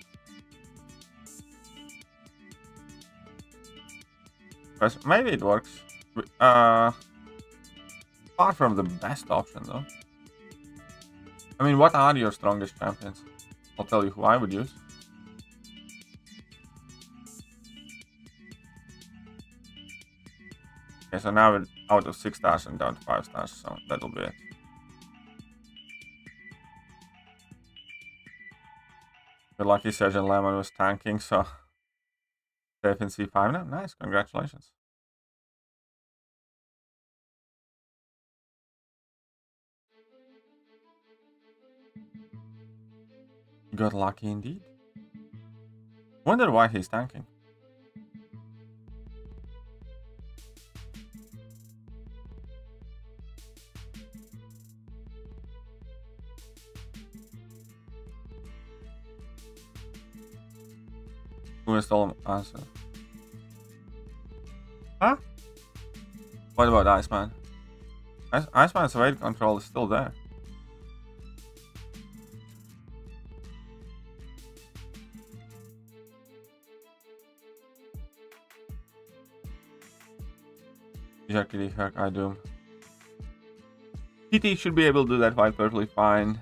S1: Maybe it works. Far from the best option, though. I mean, what are your strongest champions? I'll tell you who I would use. Okay, so now we're out of 6 stars and down to 5 stars, so that'll be it. Good lucky Sergeant Lemon was tanking, so safe in C5 now. Nice, congratulations. Got lucky indeed. Wonder why he's tanking. Who installed answer? Huh? What about Iceman? Iceman's raid control is still there. Exactly, heck, I do. TT should be able to do that fight perfectly fine.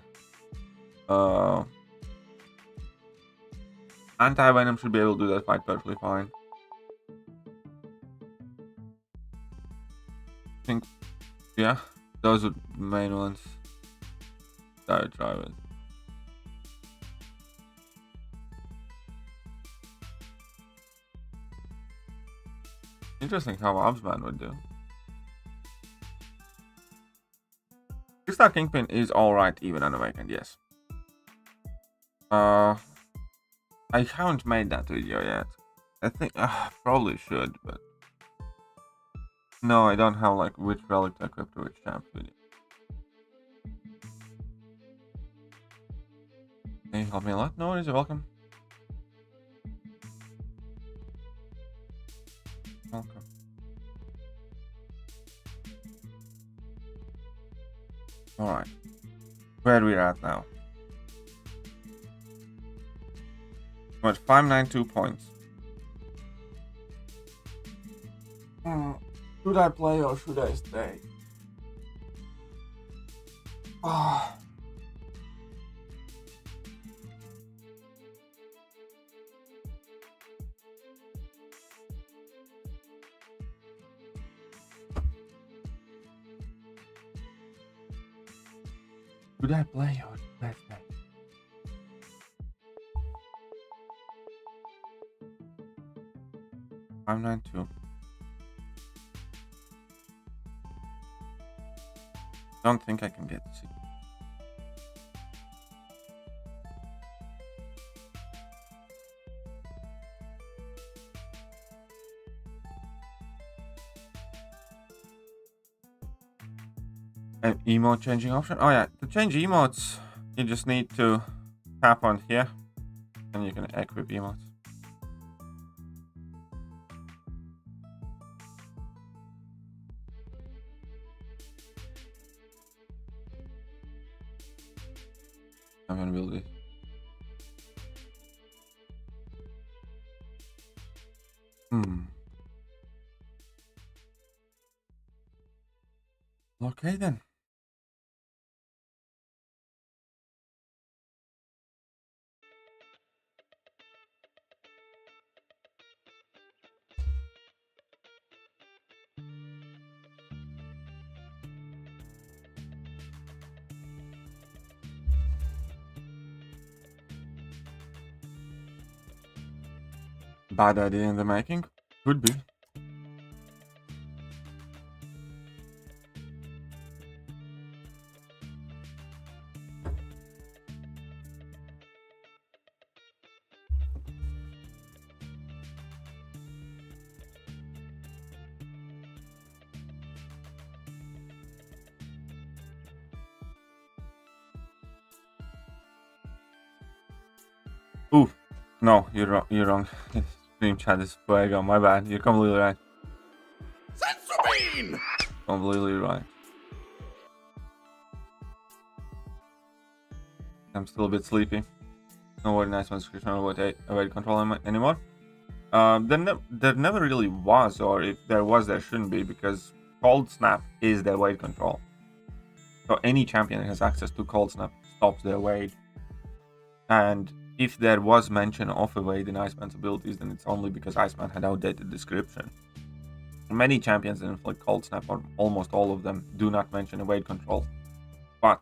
S1: Anti-Venom should be able to do that fight perfectly fine. I think, yeah, those are the main ones that I would try with. Interesting how Iceman would do. 6-star Kingpin is alright even on Awakened, yes. I haven't made that video yet. I think probably should, but no, I don't have like which relic to equip to which champ video. Can you help me a lot? No worries, you're welcome. Welcome. Alright. Where are we at now? We're at 592 points. Should I play or should I stay? Ah. Should I play or should I stay? I'm 9-2. Don't think I can get to see. An emote changing option? Oh yeah, to change emotes, you just need to tap on here and you can equip emotes. I'm gonna build it. Okay then. Bad idea in the making? Could be. Ooh, no, you're wrong. You're wrong. Stream chat is Fuego. My bad. You're completely right.
S2: Sensobean!
S1: Completely right. I'm still a bit sleepy. No worry, nice one. Description of what await control anymore. There never really was, or if there was, there shouldn't be, because Cold Snap is their weight control. So any champion that has access to Cold Snap stops their weight. And if there was mention of a weight in Iceman's abilities, then it's only because Iceman had outdated description. Many champions that inflict Cold Snap, or almost all of them, do not mention a weight control. But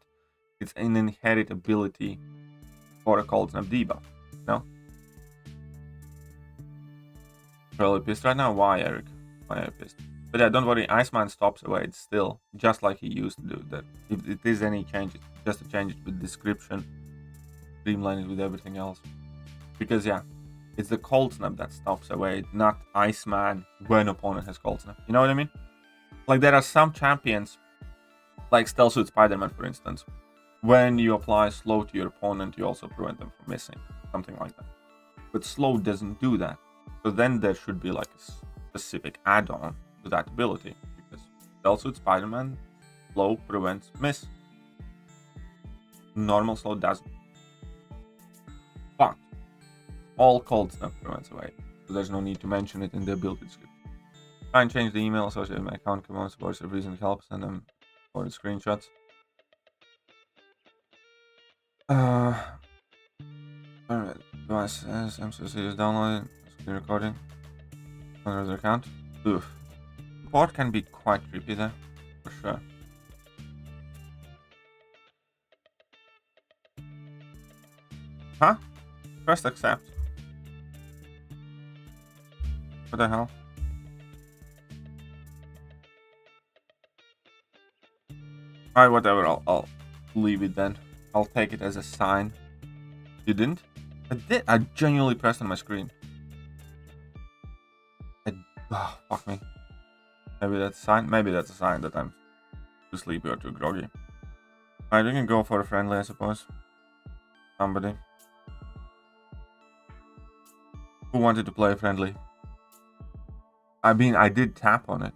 S1: it's an inherent ability for a Cold Snap debuff, no? Really pissed right now? Why, Eric? Why are you pissed? But yeah, don't worry, Iceman stops a weight still, just like he used to do. That if it is any changes, just to change it with description, streamline it with everything else. Because yeah, it's the Cold Snap that stops a weight, not Iceman when opponent has Cold Snap. You know what I mean? Like there are some champions, like Stealth Suit Spider-Man for instance, when you apply slow to your opponent, you also prevent them from missing, something like that. But slow doesn't do that. So then there should be like a specific add-on to that ability, because Stealth Suit Spider-Man slow prevents miss. Normal slow doesn't. But all Cold Snap prevents away, so there's no need to mention it in the ability description. Try and change the email associated with my account. Come on, supports of recent help, send them for the screenshots. Alright, device says MCOC is downloaded, screen recording under the account. Oof. Port can be quite creepy there, for sure. Huh? Press accept. What the hell? Alright, whatever, I'll leave it then. I'll take it as a sign. You didn't? I did. I genuinely pressed on my screen. Fuck me. Maybe that's a sign. Maybe that's a sign that I'm too sleepy or too groggy. Alright, we can go for a friendly, I suppose. Somebody. Who wanted to play friendly? I mean, I did tap on it.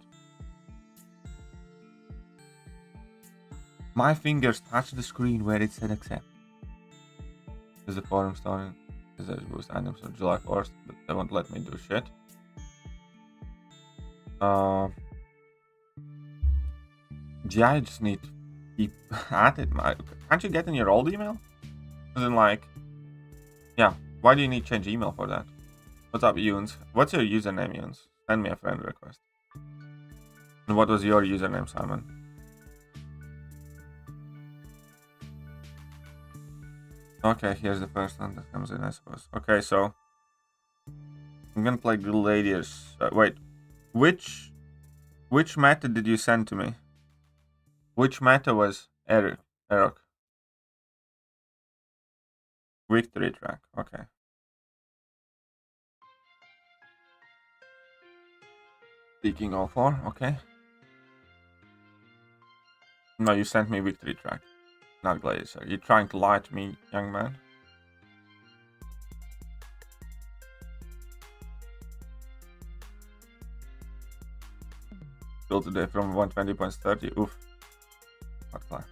S1: My fingers touched the screen where it said accept. Is the forum starting? Is there boost items on July 4th? But they won't let me do shit. Yeah, I just need to keep at it. Can't you get in your old email? As in, like, yeah. Why do you need to change email for that? What's up, Yunes? What's your username, Yunes? Send me a friend request. And what was your username, Simon? Okay, here's the first one that comes in, I suppose. Okay, so I'm gonna play Gladiator. Wait, which meta did you send to me? Which meta was Eric? Victory track. Okay. Seeking all four. Okay. No, you sent me victory track. Not Gladiator. You're trying to lie to me, young man. Built today from 120.30. Oof. Not glad.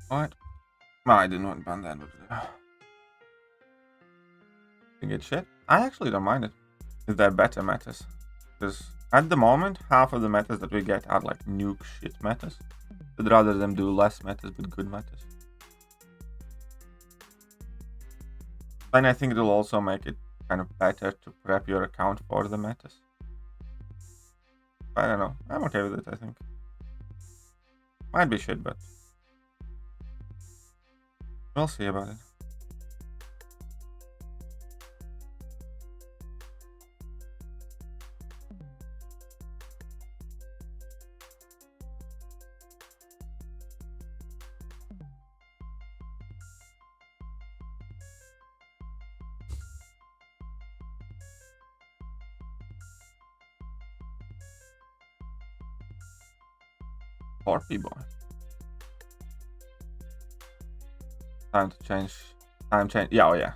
S1: What? No, I didn't want to ban that, but you get shit. I actually don't mind it if they're better metas, because at the moment half of the metas that we get are like nuke shit metas. I'd rather them do less metas but good metas. And I think it'll also make it kind of better to prep your account for the metas. I don't know. I'm okay with it, I think. Might be shit, but we'll see about it. Porpy boy. Time to change. Time change. Yeah, oh yeah.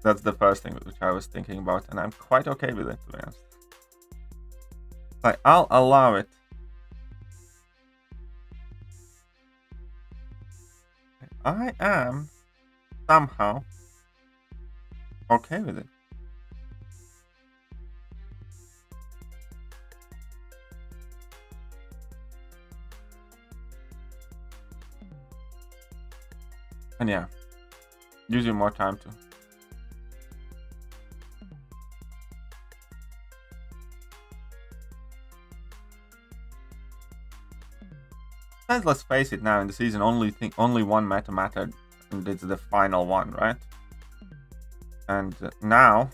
S1: That's the first thing which I was thinking about, and I'm quite okay with it, to be honest. Like, I'll allow it. I am somehow okay with it. And yeah, gives you more time to. And let's face it, now in the season, only one meta mattered, and it's the final one, right? And now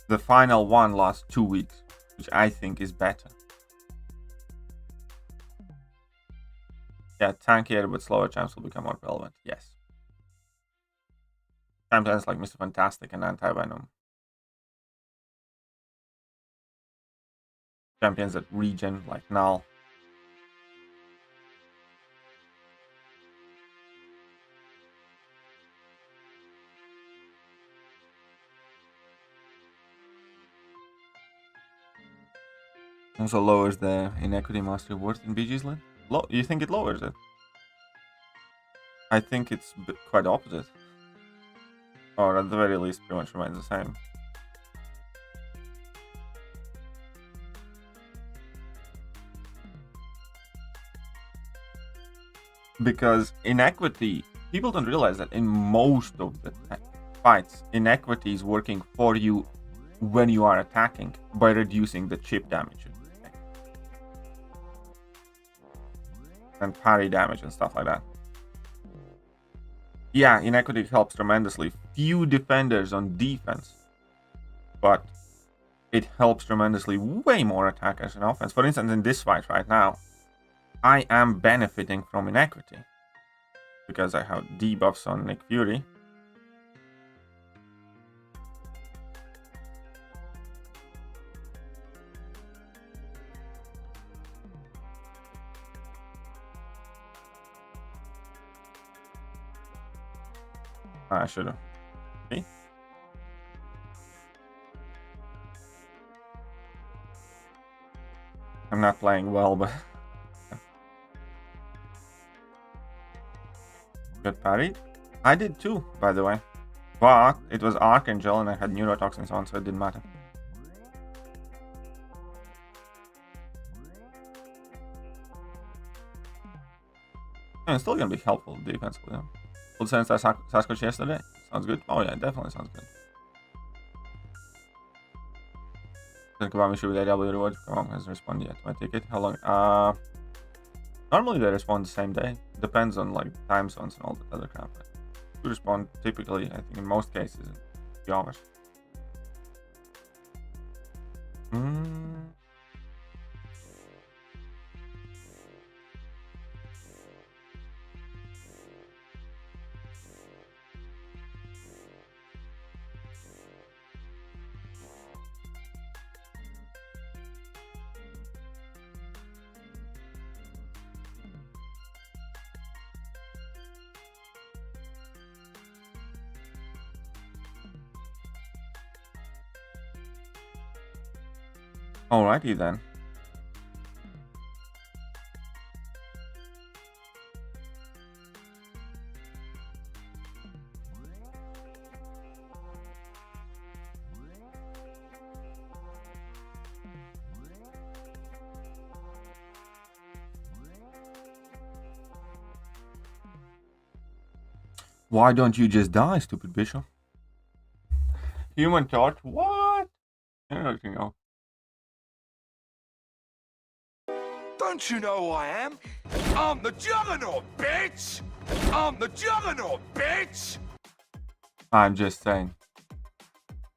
S1: the final one lasts 2 weeks, which I think is better. Yeah, tankier but slower champs will become more relevant. Yes. Champions like Mr. Fantastic and Anti-Venom. Champions that regen like Null. Also lowers the inequity mastery worth in BG's lane. You think it lowers it? I think it's quite opposite. Or at the very least, pretty much remains the same. Because inequity people don't realize that in most of the fights, inequity is working for you when you are attacking by reducing the chip damage and parry damage and stuff like that. Yeah, inequity helps tremendously. Few defenders on defense, but it helps tremendously way more attackers on offense. For instance, in this fight right now, I am benefiting from inequity because I have debuffs on Nick Fury. I should have. See? I'm not playing well, but got parried. I did too, by the way. But it was Archangel and I had neurotoxins on, so it didn't matter. And it's still gonna be helpful defensively. Though. Full sense that Sasquatch yesterday. Sounds good. Oh yeah, definitely sounds good. Think about me should with AW reward. Come hasn't responded yet to my ticket. How long? Normally they respond the same day. Depends on like time zones and all that other crap. To respond typically, I think in most cases, in a few hours. Alrighty then. Why don't you just die, stupid bishop? Human Torch? What? I don't know.
S2: Don't you know who I am? I'm the Juggernaut, bitch! I'm the Juggernaut, bitch!
S1: I'm just saying.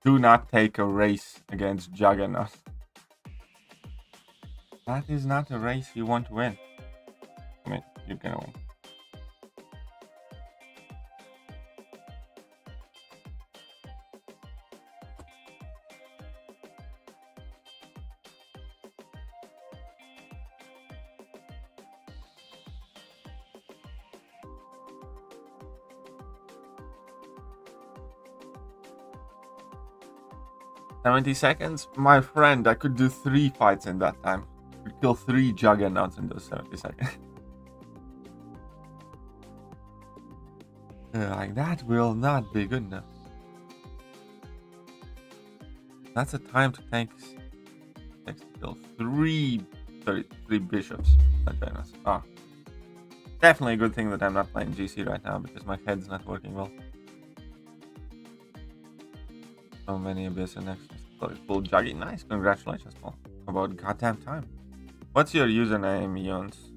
S1: Do not take a race against Juggernaut. That is not a race you want to win. I mean, you can win. $70 seconds? My friend, I could do 3 fights in that time. I could kill 3 Juggernauts in those 70 seconds. Like, that will not be good enough. That's a time to take to kill 3 bishops. Ah. Definitely a good thing that I'm not playing GC right now because my head's not working well. So many Abyss and Nexus. Full Juggy. Nice. Congratulations, Paul. About goddamn time. What's your username, Eons?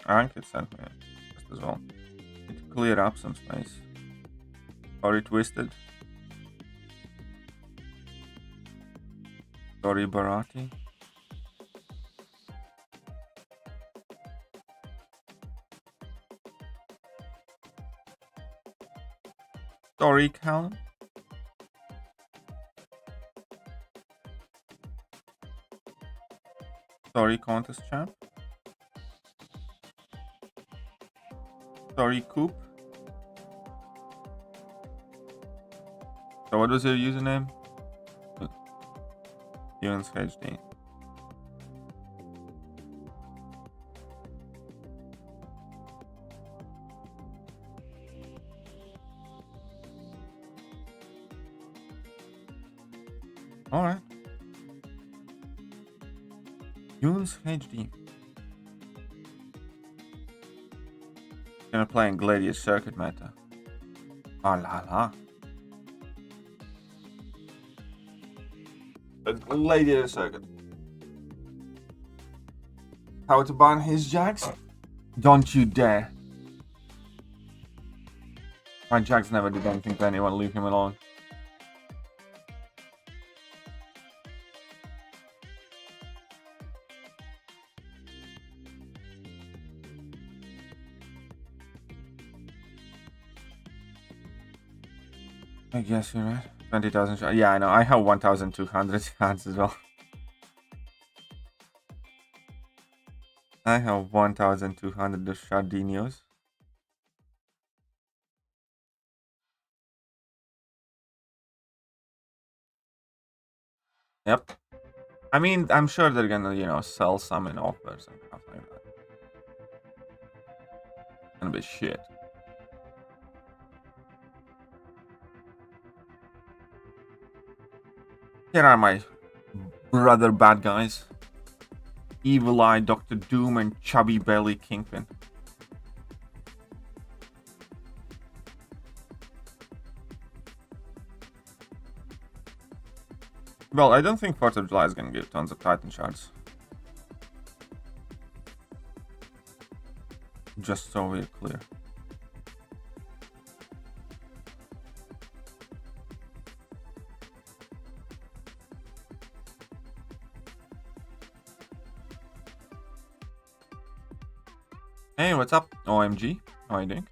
S1: Ankit sent me just as well. It cleared up some space. Sorry, Twisted. Sorry, Barati. Sorry, Callan. Sorry, Contest Champ. Sorry, Coop. So what was your username? Evans HD. Tunes HD. Gonna play in Gladiator circuit meta. Ah la la. A Gladiator circuit. How to ban his Jags? Don't you dare. My Jags never did anything to anyone, leave him alone. I guess you're right. 20,000 shots. Yeah, I know. I have 1,200 shots as well. I have 1,200 Shardinios. Yep. I mean, I'm sure they're gonna, you know, sell some in offers and stuff like that. Gonna be shit. Here are my brother bad guys. Evil Eye, Dr. Doom, and Chubby Belly Kingpin. Well, I don't think 4th of July is gonna give tons of Titan shards. Just so we're clear. Hey, what's up? OMG. How are you doing?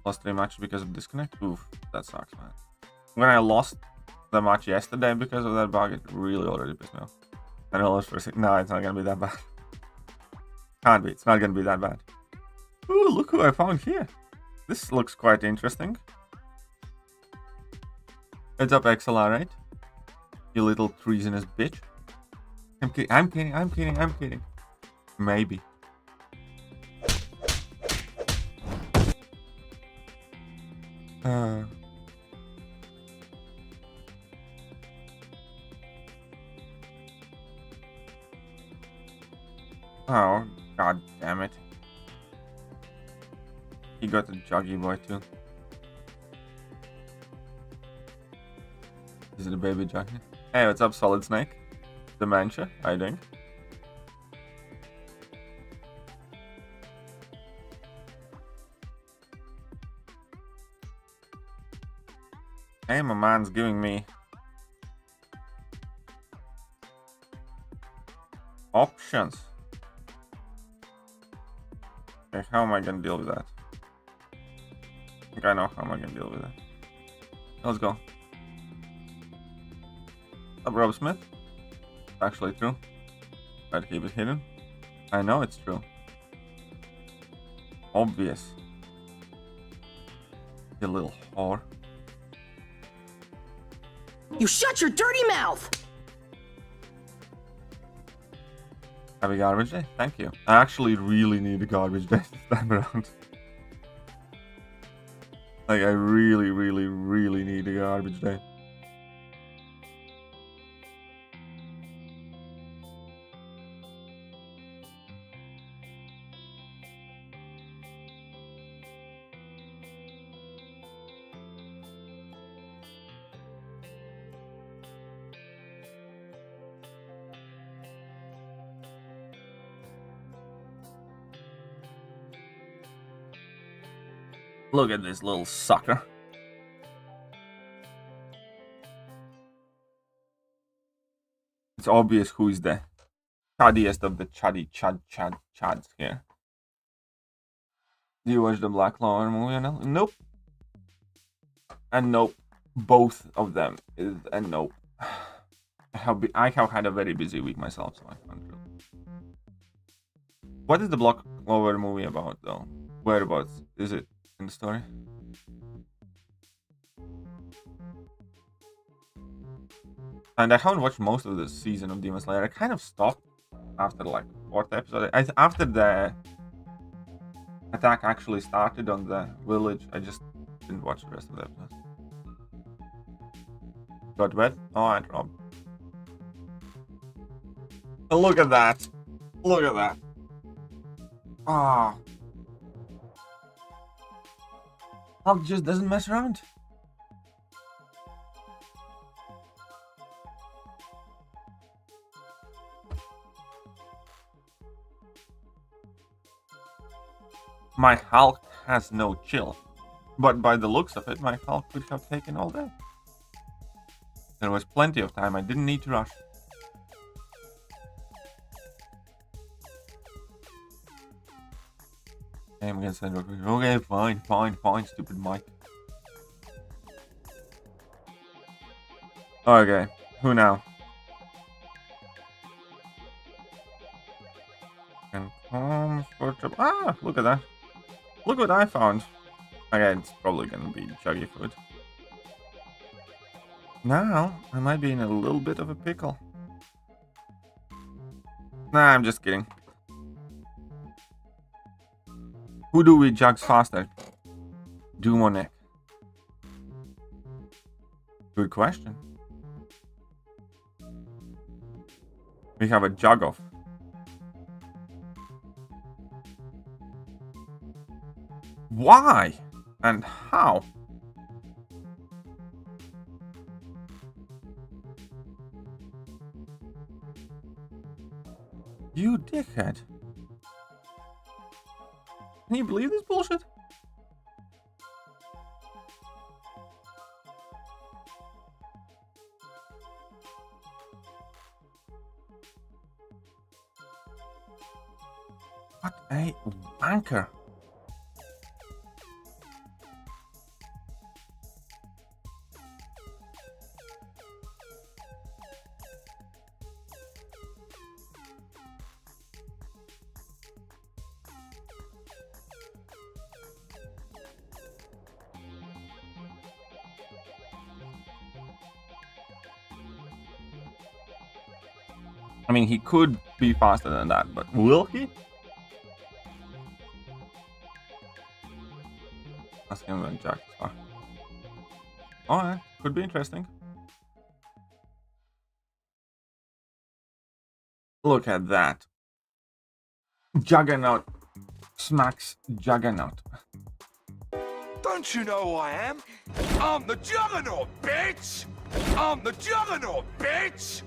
S1: Lost 3 matches because of disconnect? Oof, that sucks, man. When I lost the match yesterday because of that bug, it really already pissed me off. I know for no, it's not gonna be that bad. Can't be, it's not gonna be that bad. Ooh, look who I found here. This looks quite interesting. Heads up, XLR, right? You little treasonous bitch. I'm kidding. Maybe. Oh, god damn it. He got a juggy boy too. Is it a baby juggy? Hey, what's up, Solid Snake? Dementia, how you doing? Hey, my man's giving me options. Okay, how am I gonna deal with that? I think I know how am I gonna deal with that. Let's go. Up, Rob Smith? It's actually true. Try to keep it hidden. I know it's true. Obvious. You little whore.
S4: You shut your dirty mouth!
S1: Have a garbage day? Thank you. I actually really need a garbage day this time around. Like, I really need a garbage day. Look at this little sucker. It's obvious who is the chuddiest of the chuds here. Do you watch the Black Clover movie? Nope. And nope. Both of them is a nope. I have had a very busy week myself, so I can't really. What is the Black Clover movie about, though? Whereabouts is it in the story? And I haven't watched most of the season of Demon Slayer. I kind of stopped after like 4th episode. After the attack actually started on the village, I just didn't watch the rest of the episodes. Got wet? Oh, I dropped. Look at that. Look at that. Ah. Hulk just doesn't mess around. My Hulk has no chill. But by the looks of it, my Hulk could have taken all day. There was plenty of time. I didn't need to rush. I'm against Sandra. Okay, fine, stupid Mike. Okay, who now? And comfortable. Ah, look at that. Look what I found. Okay, it's probably gonna be chuggy food. Now, I might be in a little bit of a pickle. Nah, I'm just kidding. Who do we jugs faster? Doom or Nick? Good question. We have a jug off. Why? And how? You dickhead. Can you believe this bullshit? What a wanker. I mean, he could be faster than that, but will he? Ask him when Jack. Alright, could be interesting. Look at that. Juggernaut smacks Juggernaut.
S2: Don't you know who I am? I'm the Juggernaut, bitch! I'm the Juggernaut, bitch!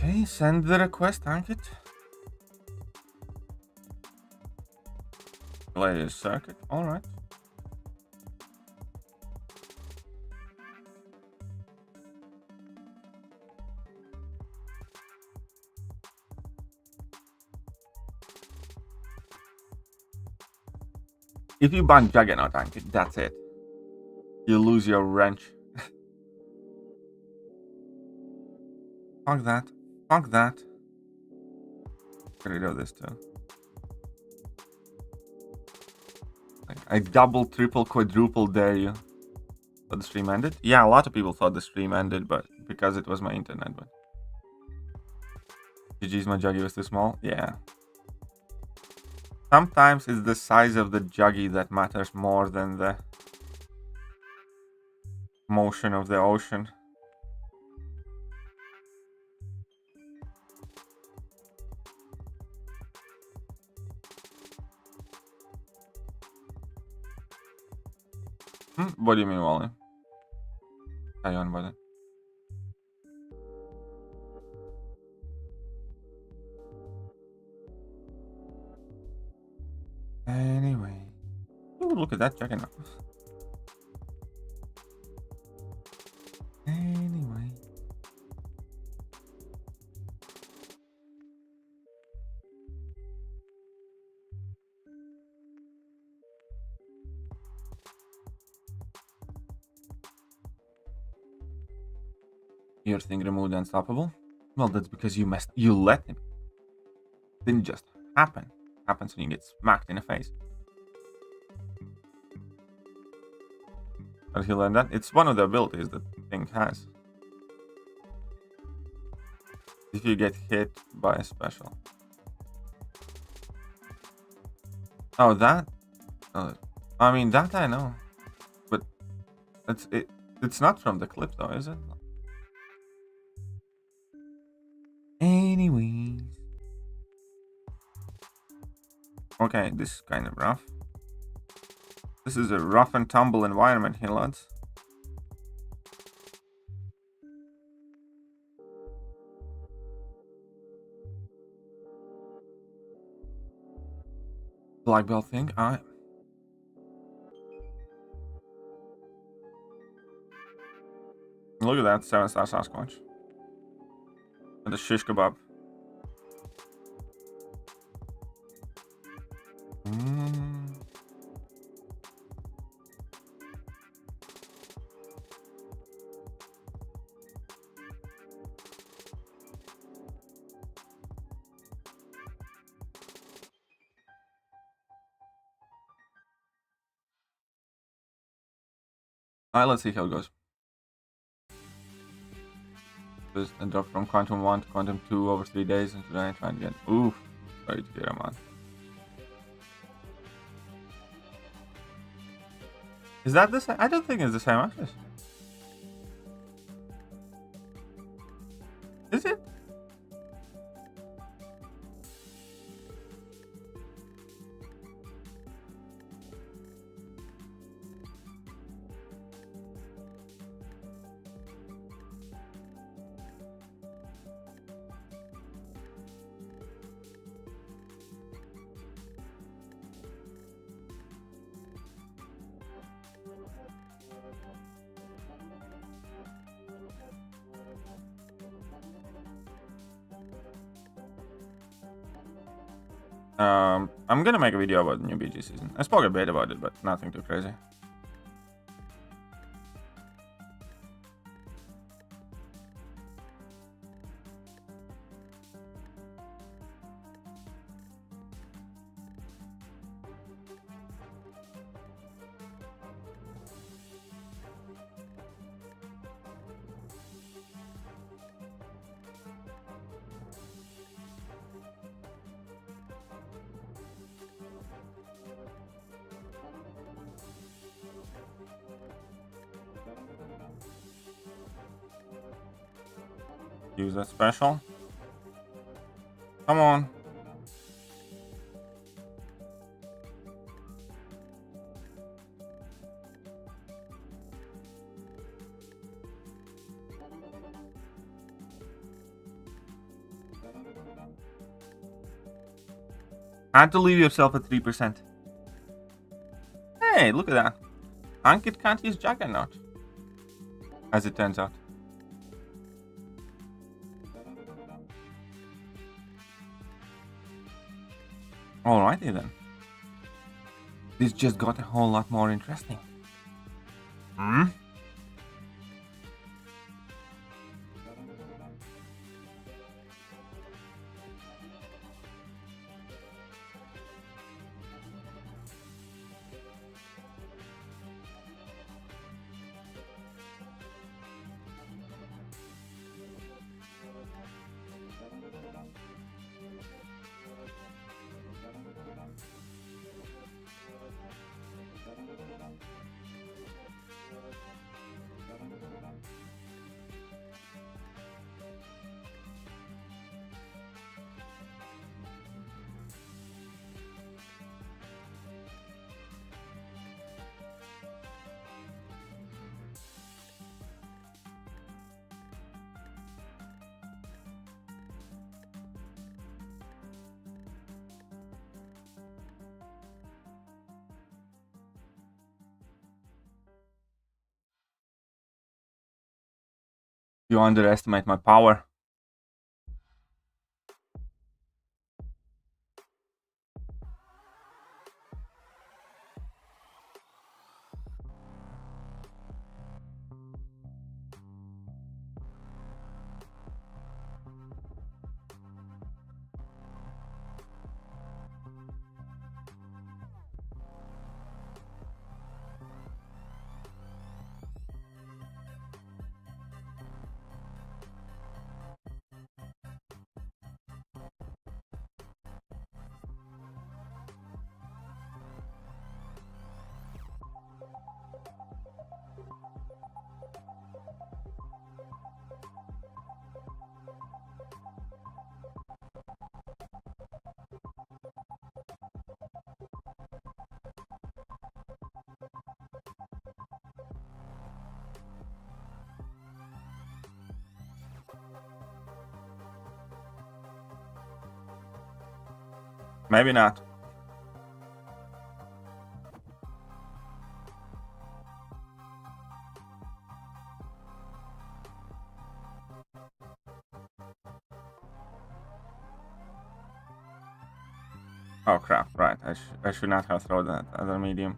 S1: Okay, send the request, Ankit. Gladiator circuit, alright. If you ban Juggernaut, Ankit, that's it. You lose your wrench. Fuck that. Fuck that. Get rid of this too. I double, triple, quadruple dare you. Thought the stream ended? Yeah, a lot of people thought the stream ended, but because it was my internet, but GG's, my juggy was too small. Yeah. Sometimes it's the size of the juggy that matters more than the motion of the ocean. What do you mean, Wally? Carry on, buddy. Anyway. Ooh, look at that Juggernaut. Anyway. Your thing removed unstoppable? Well, that's because you let him. Didn't just happen. Happens when you get smacked in the face. But he learned that. It's one of the abilities that thing has. If you get hit by a special. Oh, that? I mean, that I know. But that's it. It's not from the clip though, is it? Anyways. Okay, this is kind of rough. This is a rough and tumble environment here, lads. Black belt thing, alright. Look at that 7-star Sasquatch. And the shish kebab. Alright, let's see how it goes. Just and drop from Quantum 1 to Quantum 2 over 3 days, and today I try again. Oof. Sorry to hear, man. Is that the same? I don't think it's the same actress. Is it? I'm gonna make a video about the new BG season. I spoke a bit about it, but nothing too crazy. Use that special. Come on. Had to leave yourself at 3%. Hey, look at that. Ankit can't use Juggernaut. As it turns out. Alrighty then. This just got a whole lot more interesting. Hmm? You underestimate my power. Maybe not. Oh crap, right. I should not have thrown that other medium.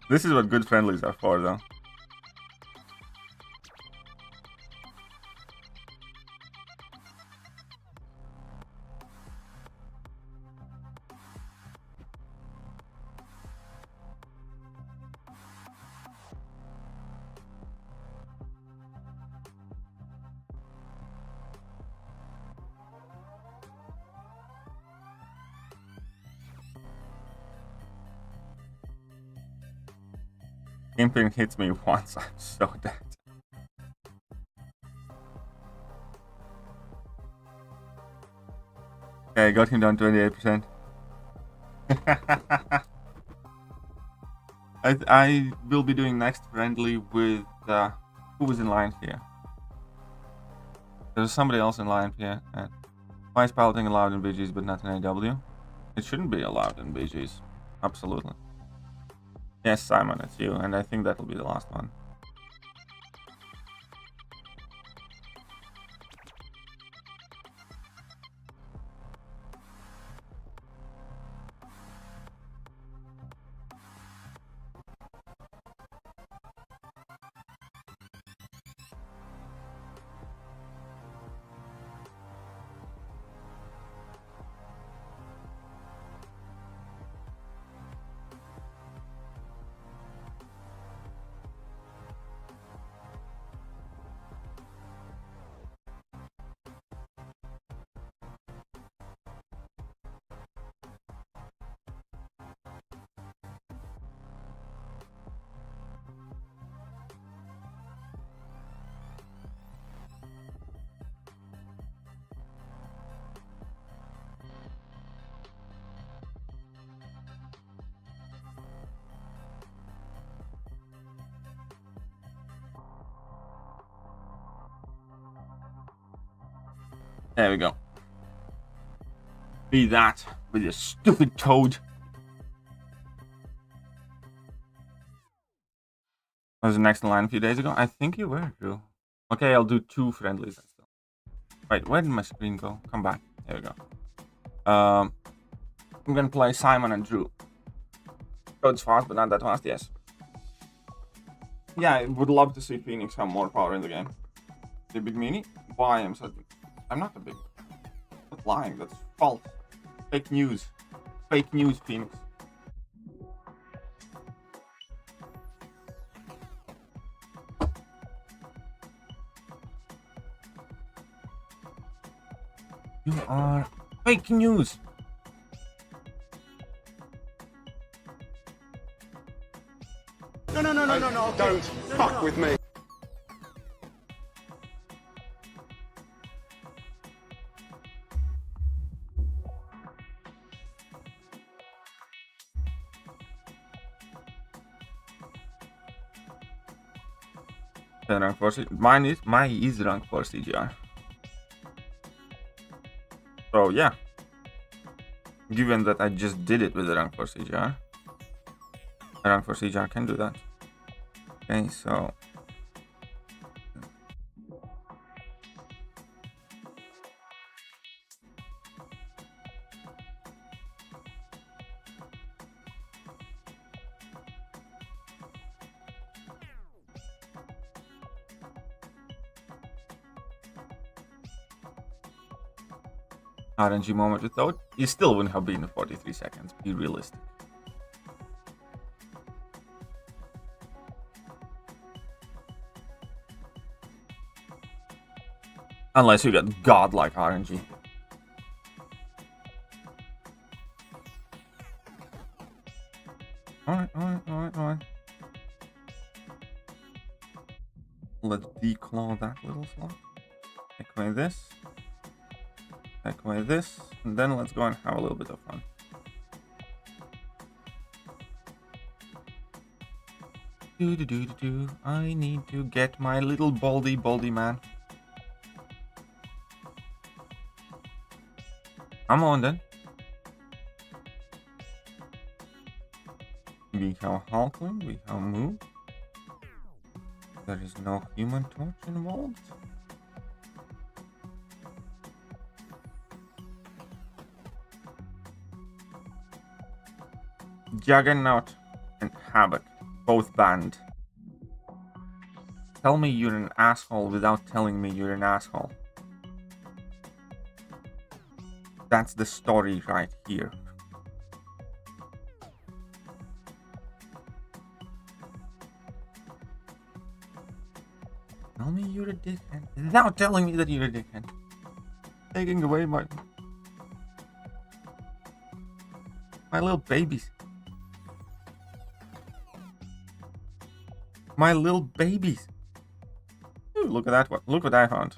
S1: This is what good friendlies are for, though. Kingpin hits me once, I'm so dead. Okay, I got him down 28%. I will be doing next friendly with who was in line here. There's somebody else in line here. Why is piloting allowed in BGs but not in AW? It shouldn't be allowed in BGs. Absolutely. Yes, Simon, it's you, and I think that'll be the last one. There we go. Be that with your stupid toad. I was next in line a few days ago. I think you were, Drew. Okay, I'll do 2 friendlies still. Wait, where did my screen go? Come back. There we go. I'm gonna play Simon and Drew. Toad's fast, but not that fast, yes. Yeah, I would love to see Phoenix have more power in the game. The big mini? Why I'm so... I'm not a big... I'm not lying, that's false. Fake news. Fake news, Phoenix. You are fake news.
S2: No, okay. Don't fuck with me.
S1: Rank 4 mine is rank 4 CGR. So yeah, given that I just did it with the rank 4 CGR, rank 4 CGR can do that. Okay, so RNG moment without, you still wouldn't have been in 43 seconds. Be realistic. Unless you get godlike RNG. Alright. Let's declaw that little slot. Take away this. Take away this. And then let's go and have a little bit of fun. I need to get my little baldy man. Come on then. We have Hulkling, we have Move. There is no Human Torch involved. Juggernaut and Havoc, both banned. Tell me you're an asshole without telling me you're an asshole. That's the story right here. Tell me you're a dickhead without telling me that you're a dickhead. Taking away my little babies. My little babies. Ooh, look at that one. Look what I found.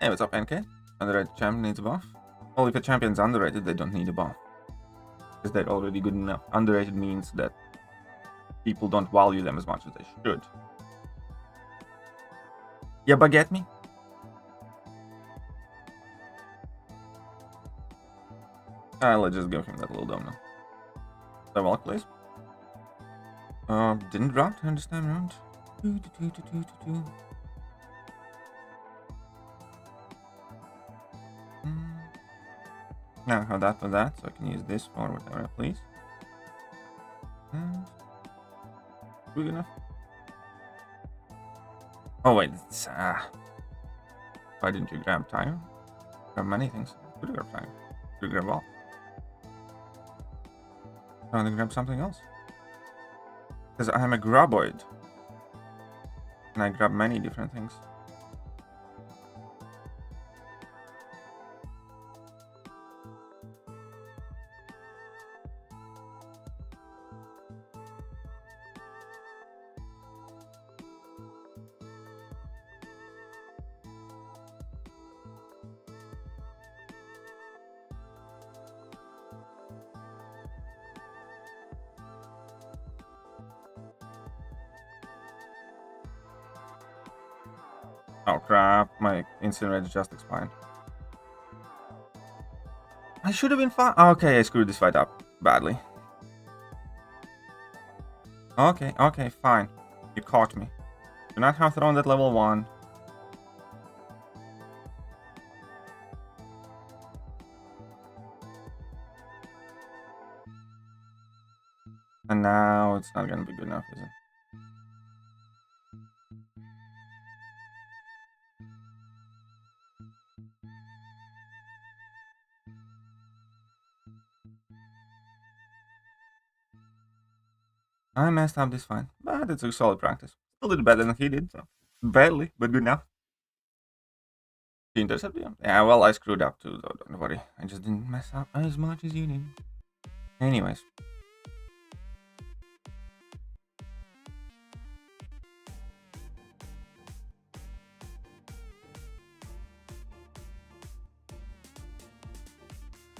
S1: Hey, what's up, NK? Underrated champion needs a buff. Well, if a champion's underrated, they don't need a buff. Because they're already good enough. Underrated means that people don't value them as much as they should. Yeah, but get me? Let's just give him that little dome now. So, walk, please. Didn't drop turn this time around. Now, have that for that, so I can use this for whatever I please. And good enough. Oh wait, it's why didn't you grab tire? Grab many things. Could have grabbed tire. Could have grabbed all. I want to grab something else. Because I am a graboid. And I grab many different things. Oh crap, my incinerator just expired. I should have been fine. Okay, I screwed this fight up badly. Okay, fine. You caught me. Do not have thrown that level 1. And now it's not gonna be good enough, is it? I messed up this fine, but it's a solid practice. Still did better than he did, so barely, but good enough. He intercepted him. Yeah, well, I screwed up too, though. Don't worry. I just didn't mess up as much as you did. Anyways.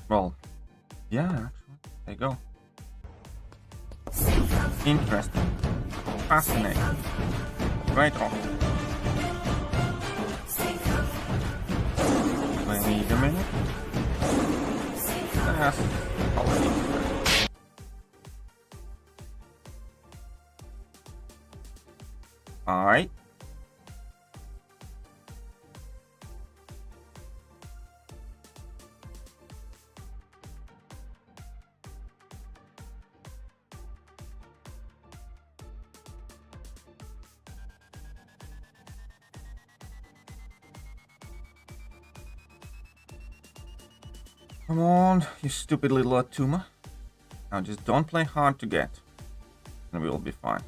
S1: Well, yeah, actually. There you go. Interesting. Fascinating. Right off. Wait a minute. Yes. Alright. Come on, you stupid little Atuma. Now just don't play hard to get, and we'll be fine.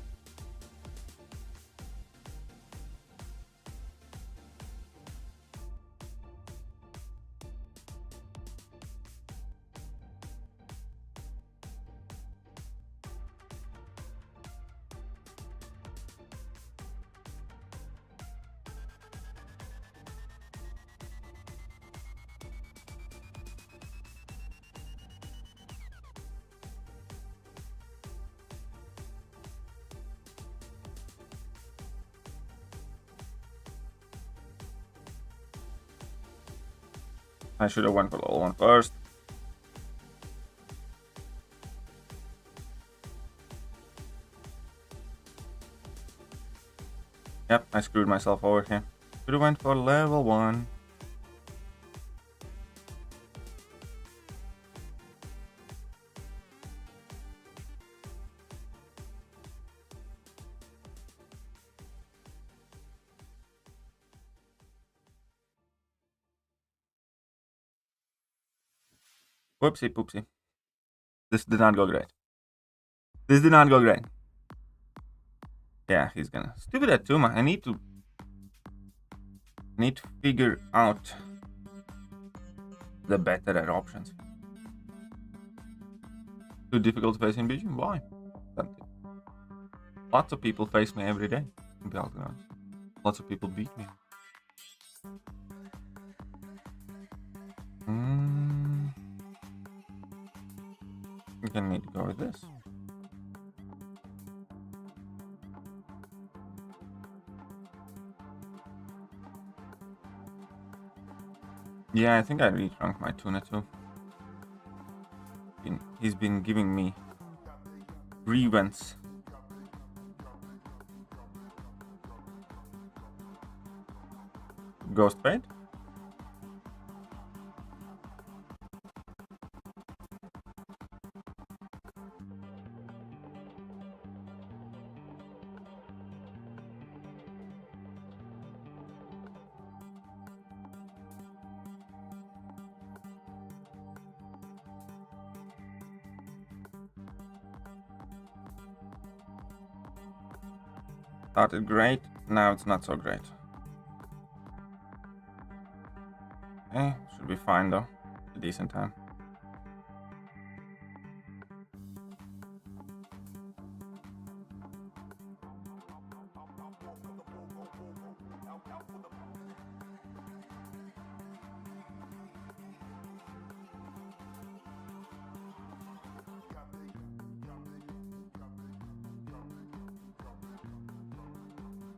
S1: I should have went for level 1 first. Yep, I screwed myself over here. Should have went for level 1. Whoopsie poopsie. This did not go great. This did not go great. Yeah, he's gonna. Stupid Atuma. I need to figure out the better options. Too difficult to face in BG? Why? Lots of people face me every day in Battlegrounds. Lots of people beat me. I'm gonna need to go with this. Yeah, I think I retrunk my tuna too. He's been giving me grievance. Ghost bait? Started great, now it's not so great. Okay, should be fine though. A decent time.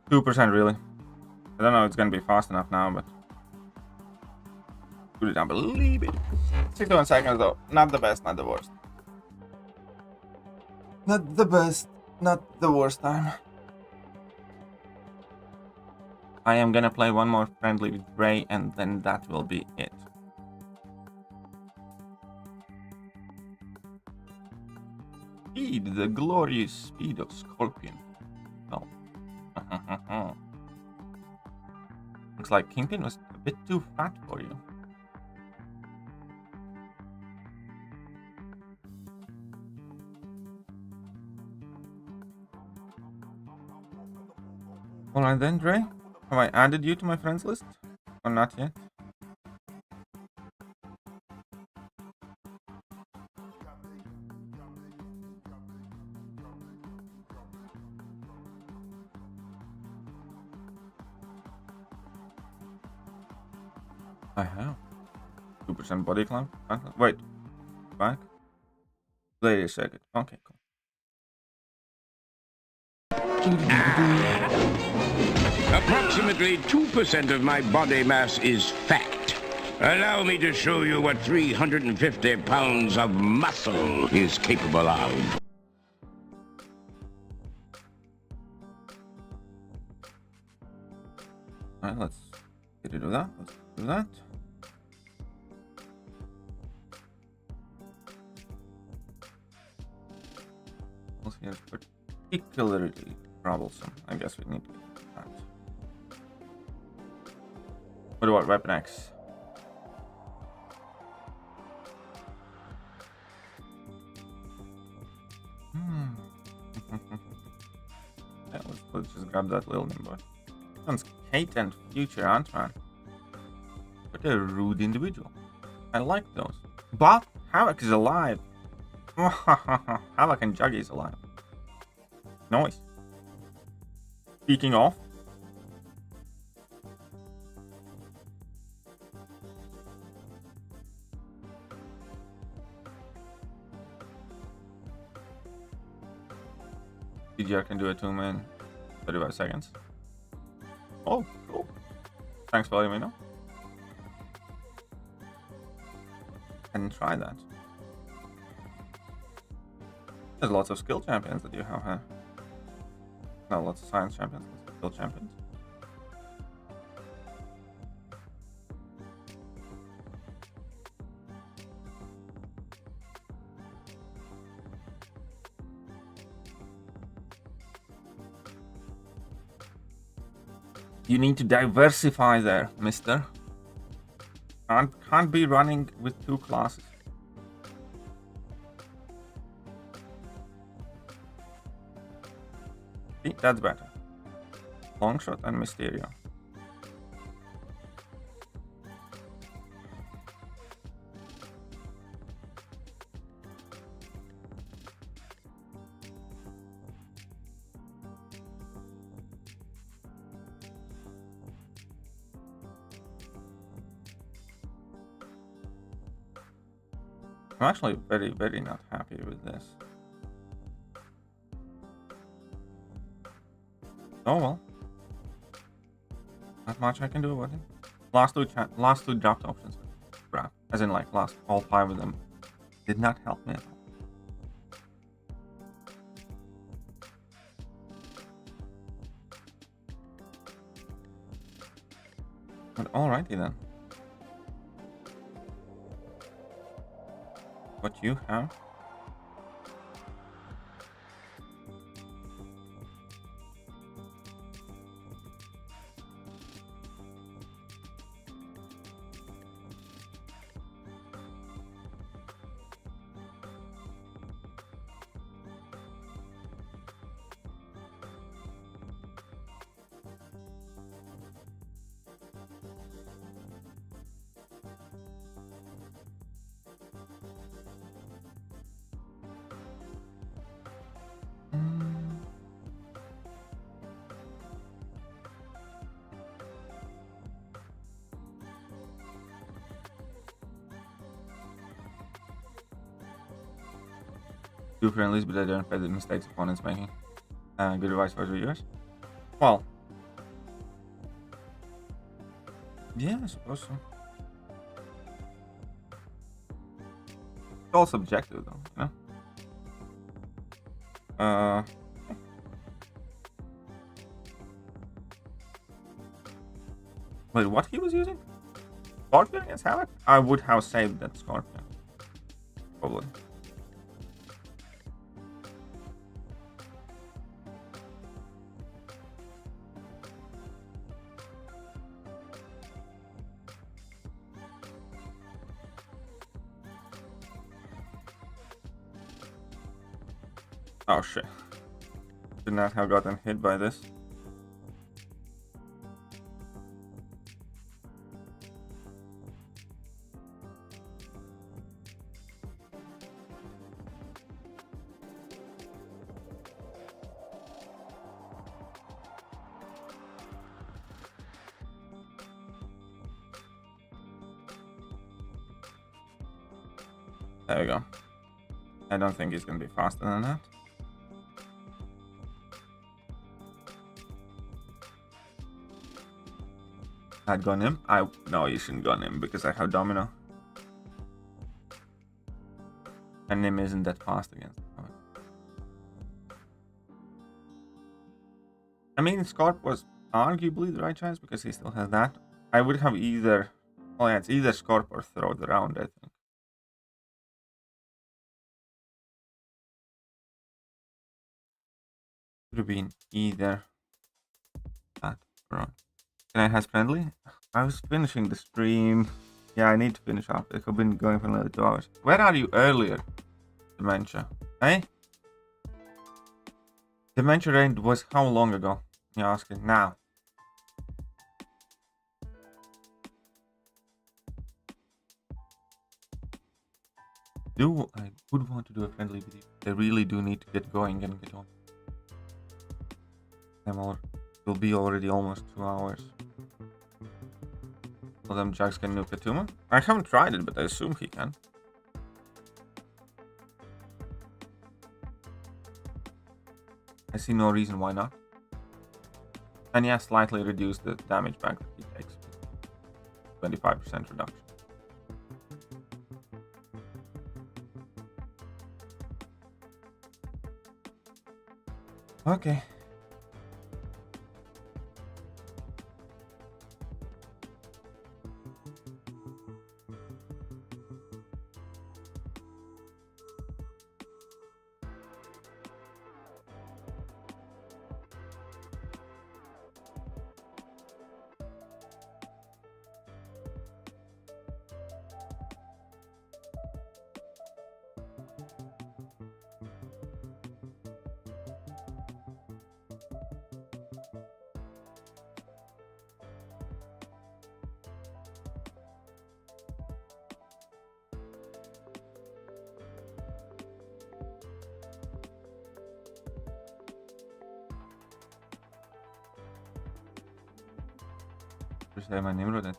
S1: %, really. I don't know if it's gonna be fast enough now, but put it down, believe it. 61 seconds though. Not the best, not the worst. Not the best, not the worst time. I am gonna play one more friendly with Ray and then that will be it. Speed, the glorious speed of Scorpion. Oh. Looks like Kingpin was a bit too fat for you. Alright then, Dre. Have I added you to my friends list? Or not yet? I have. 2% body clamp. Wait. Back. Gladiator circuit. Okay, cool.
S5: Approximately 2% of my body mass is fat. Allow me to show you what 350 pounds of muscle is capable of.
S1: Alright, let's get rid of that. Let's do that. What's here particularly troublesome? I guess we need to get that. What about Weapon X? Yeah, let's just grab that little boy. Sounds Kate and future Ant-Man. What a rude individual. I like those. But Havoc is alive. Havoc and Juggy is alive. Nice. Speaking of. DGR can do a 2-man 35 seconds. Oh, cool. Thanks for letting me know. And try that. There's lots of skill champions that you have here. No, lots of science champions, lots of skill champions. You need to diversify there, mister. Can't be running with 2 classes. See, that's better. Longshot and Mysterio. I'm actually very, very not happy with this. Oh well. Not much I can do about it. Last two draft options. Crap. As in like all 5 of them did not help me at all. But alrighty then. What you have? Do friendlies, but I don't pay the mistakes opponents making. Good advice for reviewers. Well, yeah, I suppose so. It's all subjective, though, you know. Wait, what he was using? Scorpion against Havoc? I would have saved that Scorpion. Probably. Oh shit. Should not have gotten hit by this. There we go. I don't think he's gonna be faster than that. I'd gun him. No, you shouldn't gun him because I have Domino. And Nim isn't that fast against him. I mean, Scorp was arguably the right choice because he still has that. I would have either... Oh yeah, it's either Scorp or throw the round, I think. Could have been either that or round. Can I has friendly? I was finishing the stream. Yeah, I need to finish up. I've been going for another 2 hours. Where are you earlier? Dementia. Eh? Dementia raid was how long ago? You're asking now. I would want to do a friendly video. I really do need to get going and get on. Will be already almost 2 hours. Well, them Jags can nuke Atuma. I haven't tried it, but I assume he can. I see no reason why not. And yeah, slightly reduce the damage back that he takes. 25% reduction. Okay. Just say my name, I think.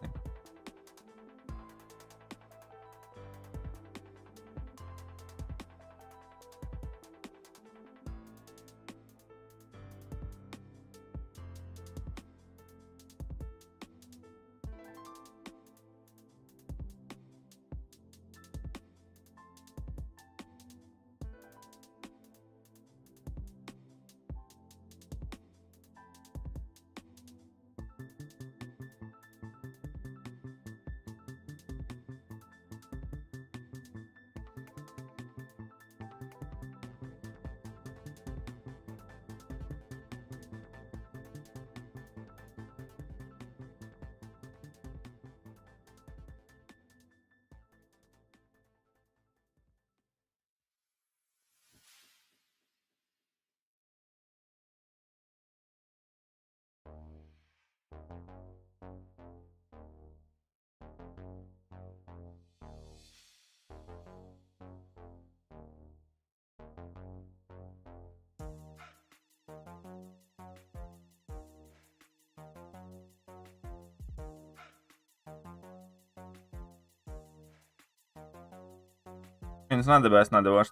S1: It's not the best, not the worst.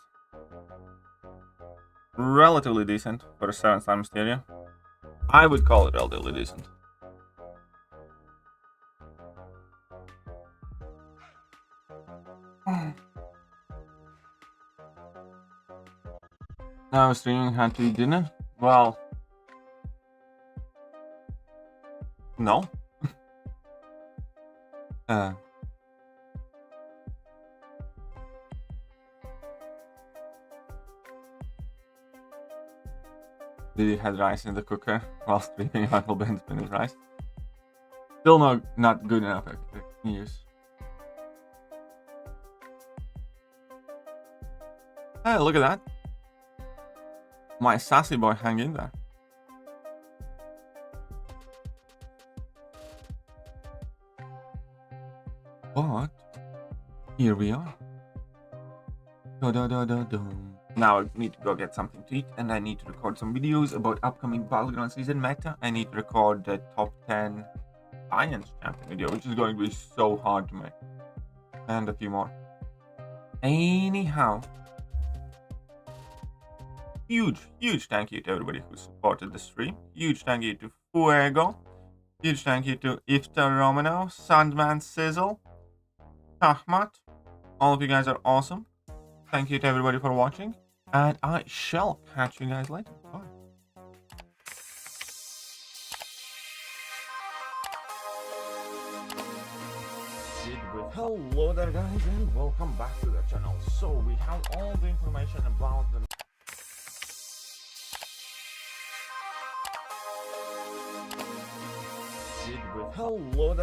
S1: Relatively decent for a 7-star Mysterio. I would call it relatively decent. Now streaming, had to eat dinner? Well, no. Did you have rice in the cooker while streaming Uncle Ben's spinach rice? Still not good enough news. Hey, look at that. My sassy boy hang in there. But here we are. Now I need to go get something to eat, and I need to record some videos about upcoming Battlegrounds season meta. I need to record the top 10 Science Champion video, which is going to be so hard to make. And a few more. Anyhow, huge thank you to everybody who supported the stream. Huge thank you to Fuego. Huge thank you to Iftar Romano, Sandman Sizzle, Shahmat. All of you guys are awesome. Thank you to everybody for watching, and I shall catch you guys later. Bye. Hello there guys, and welcome back to the channel. So we have all the information about the hello there.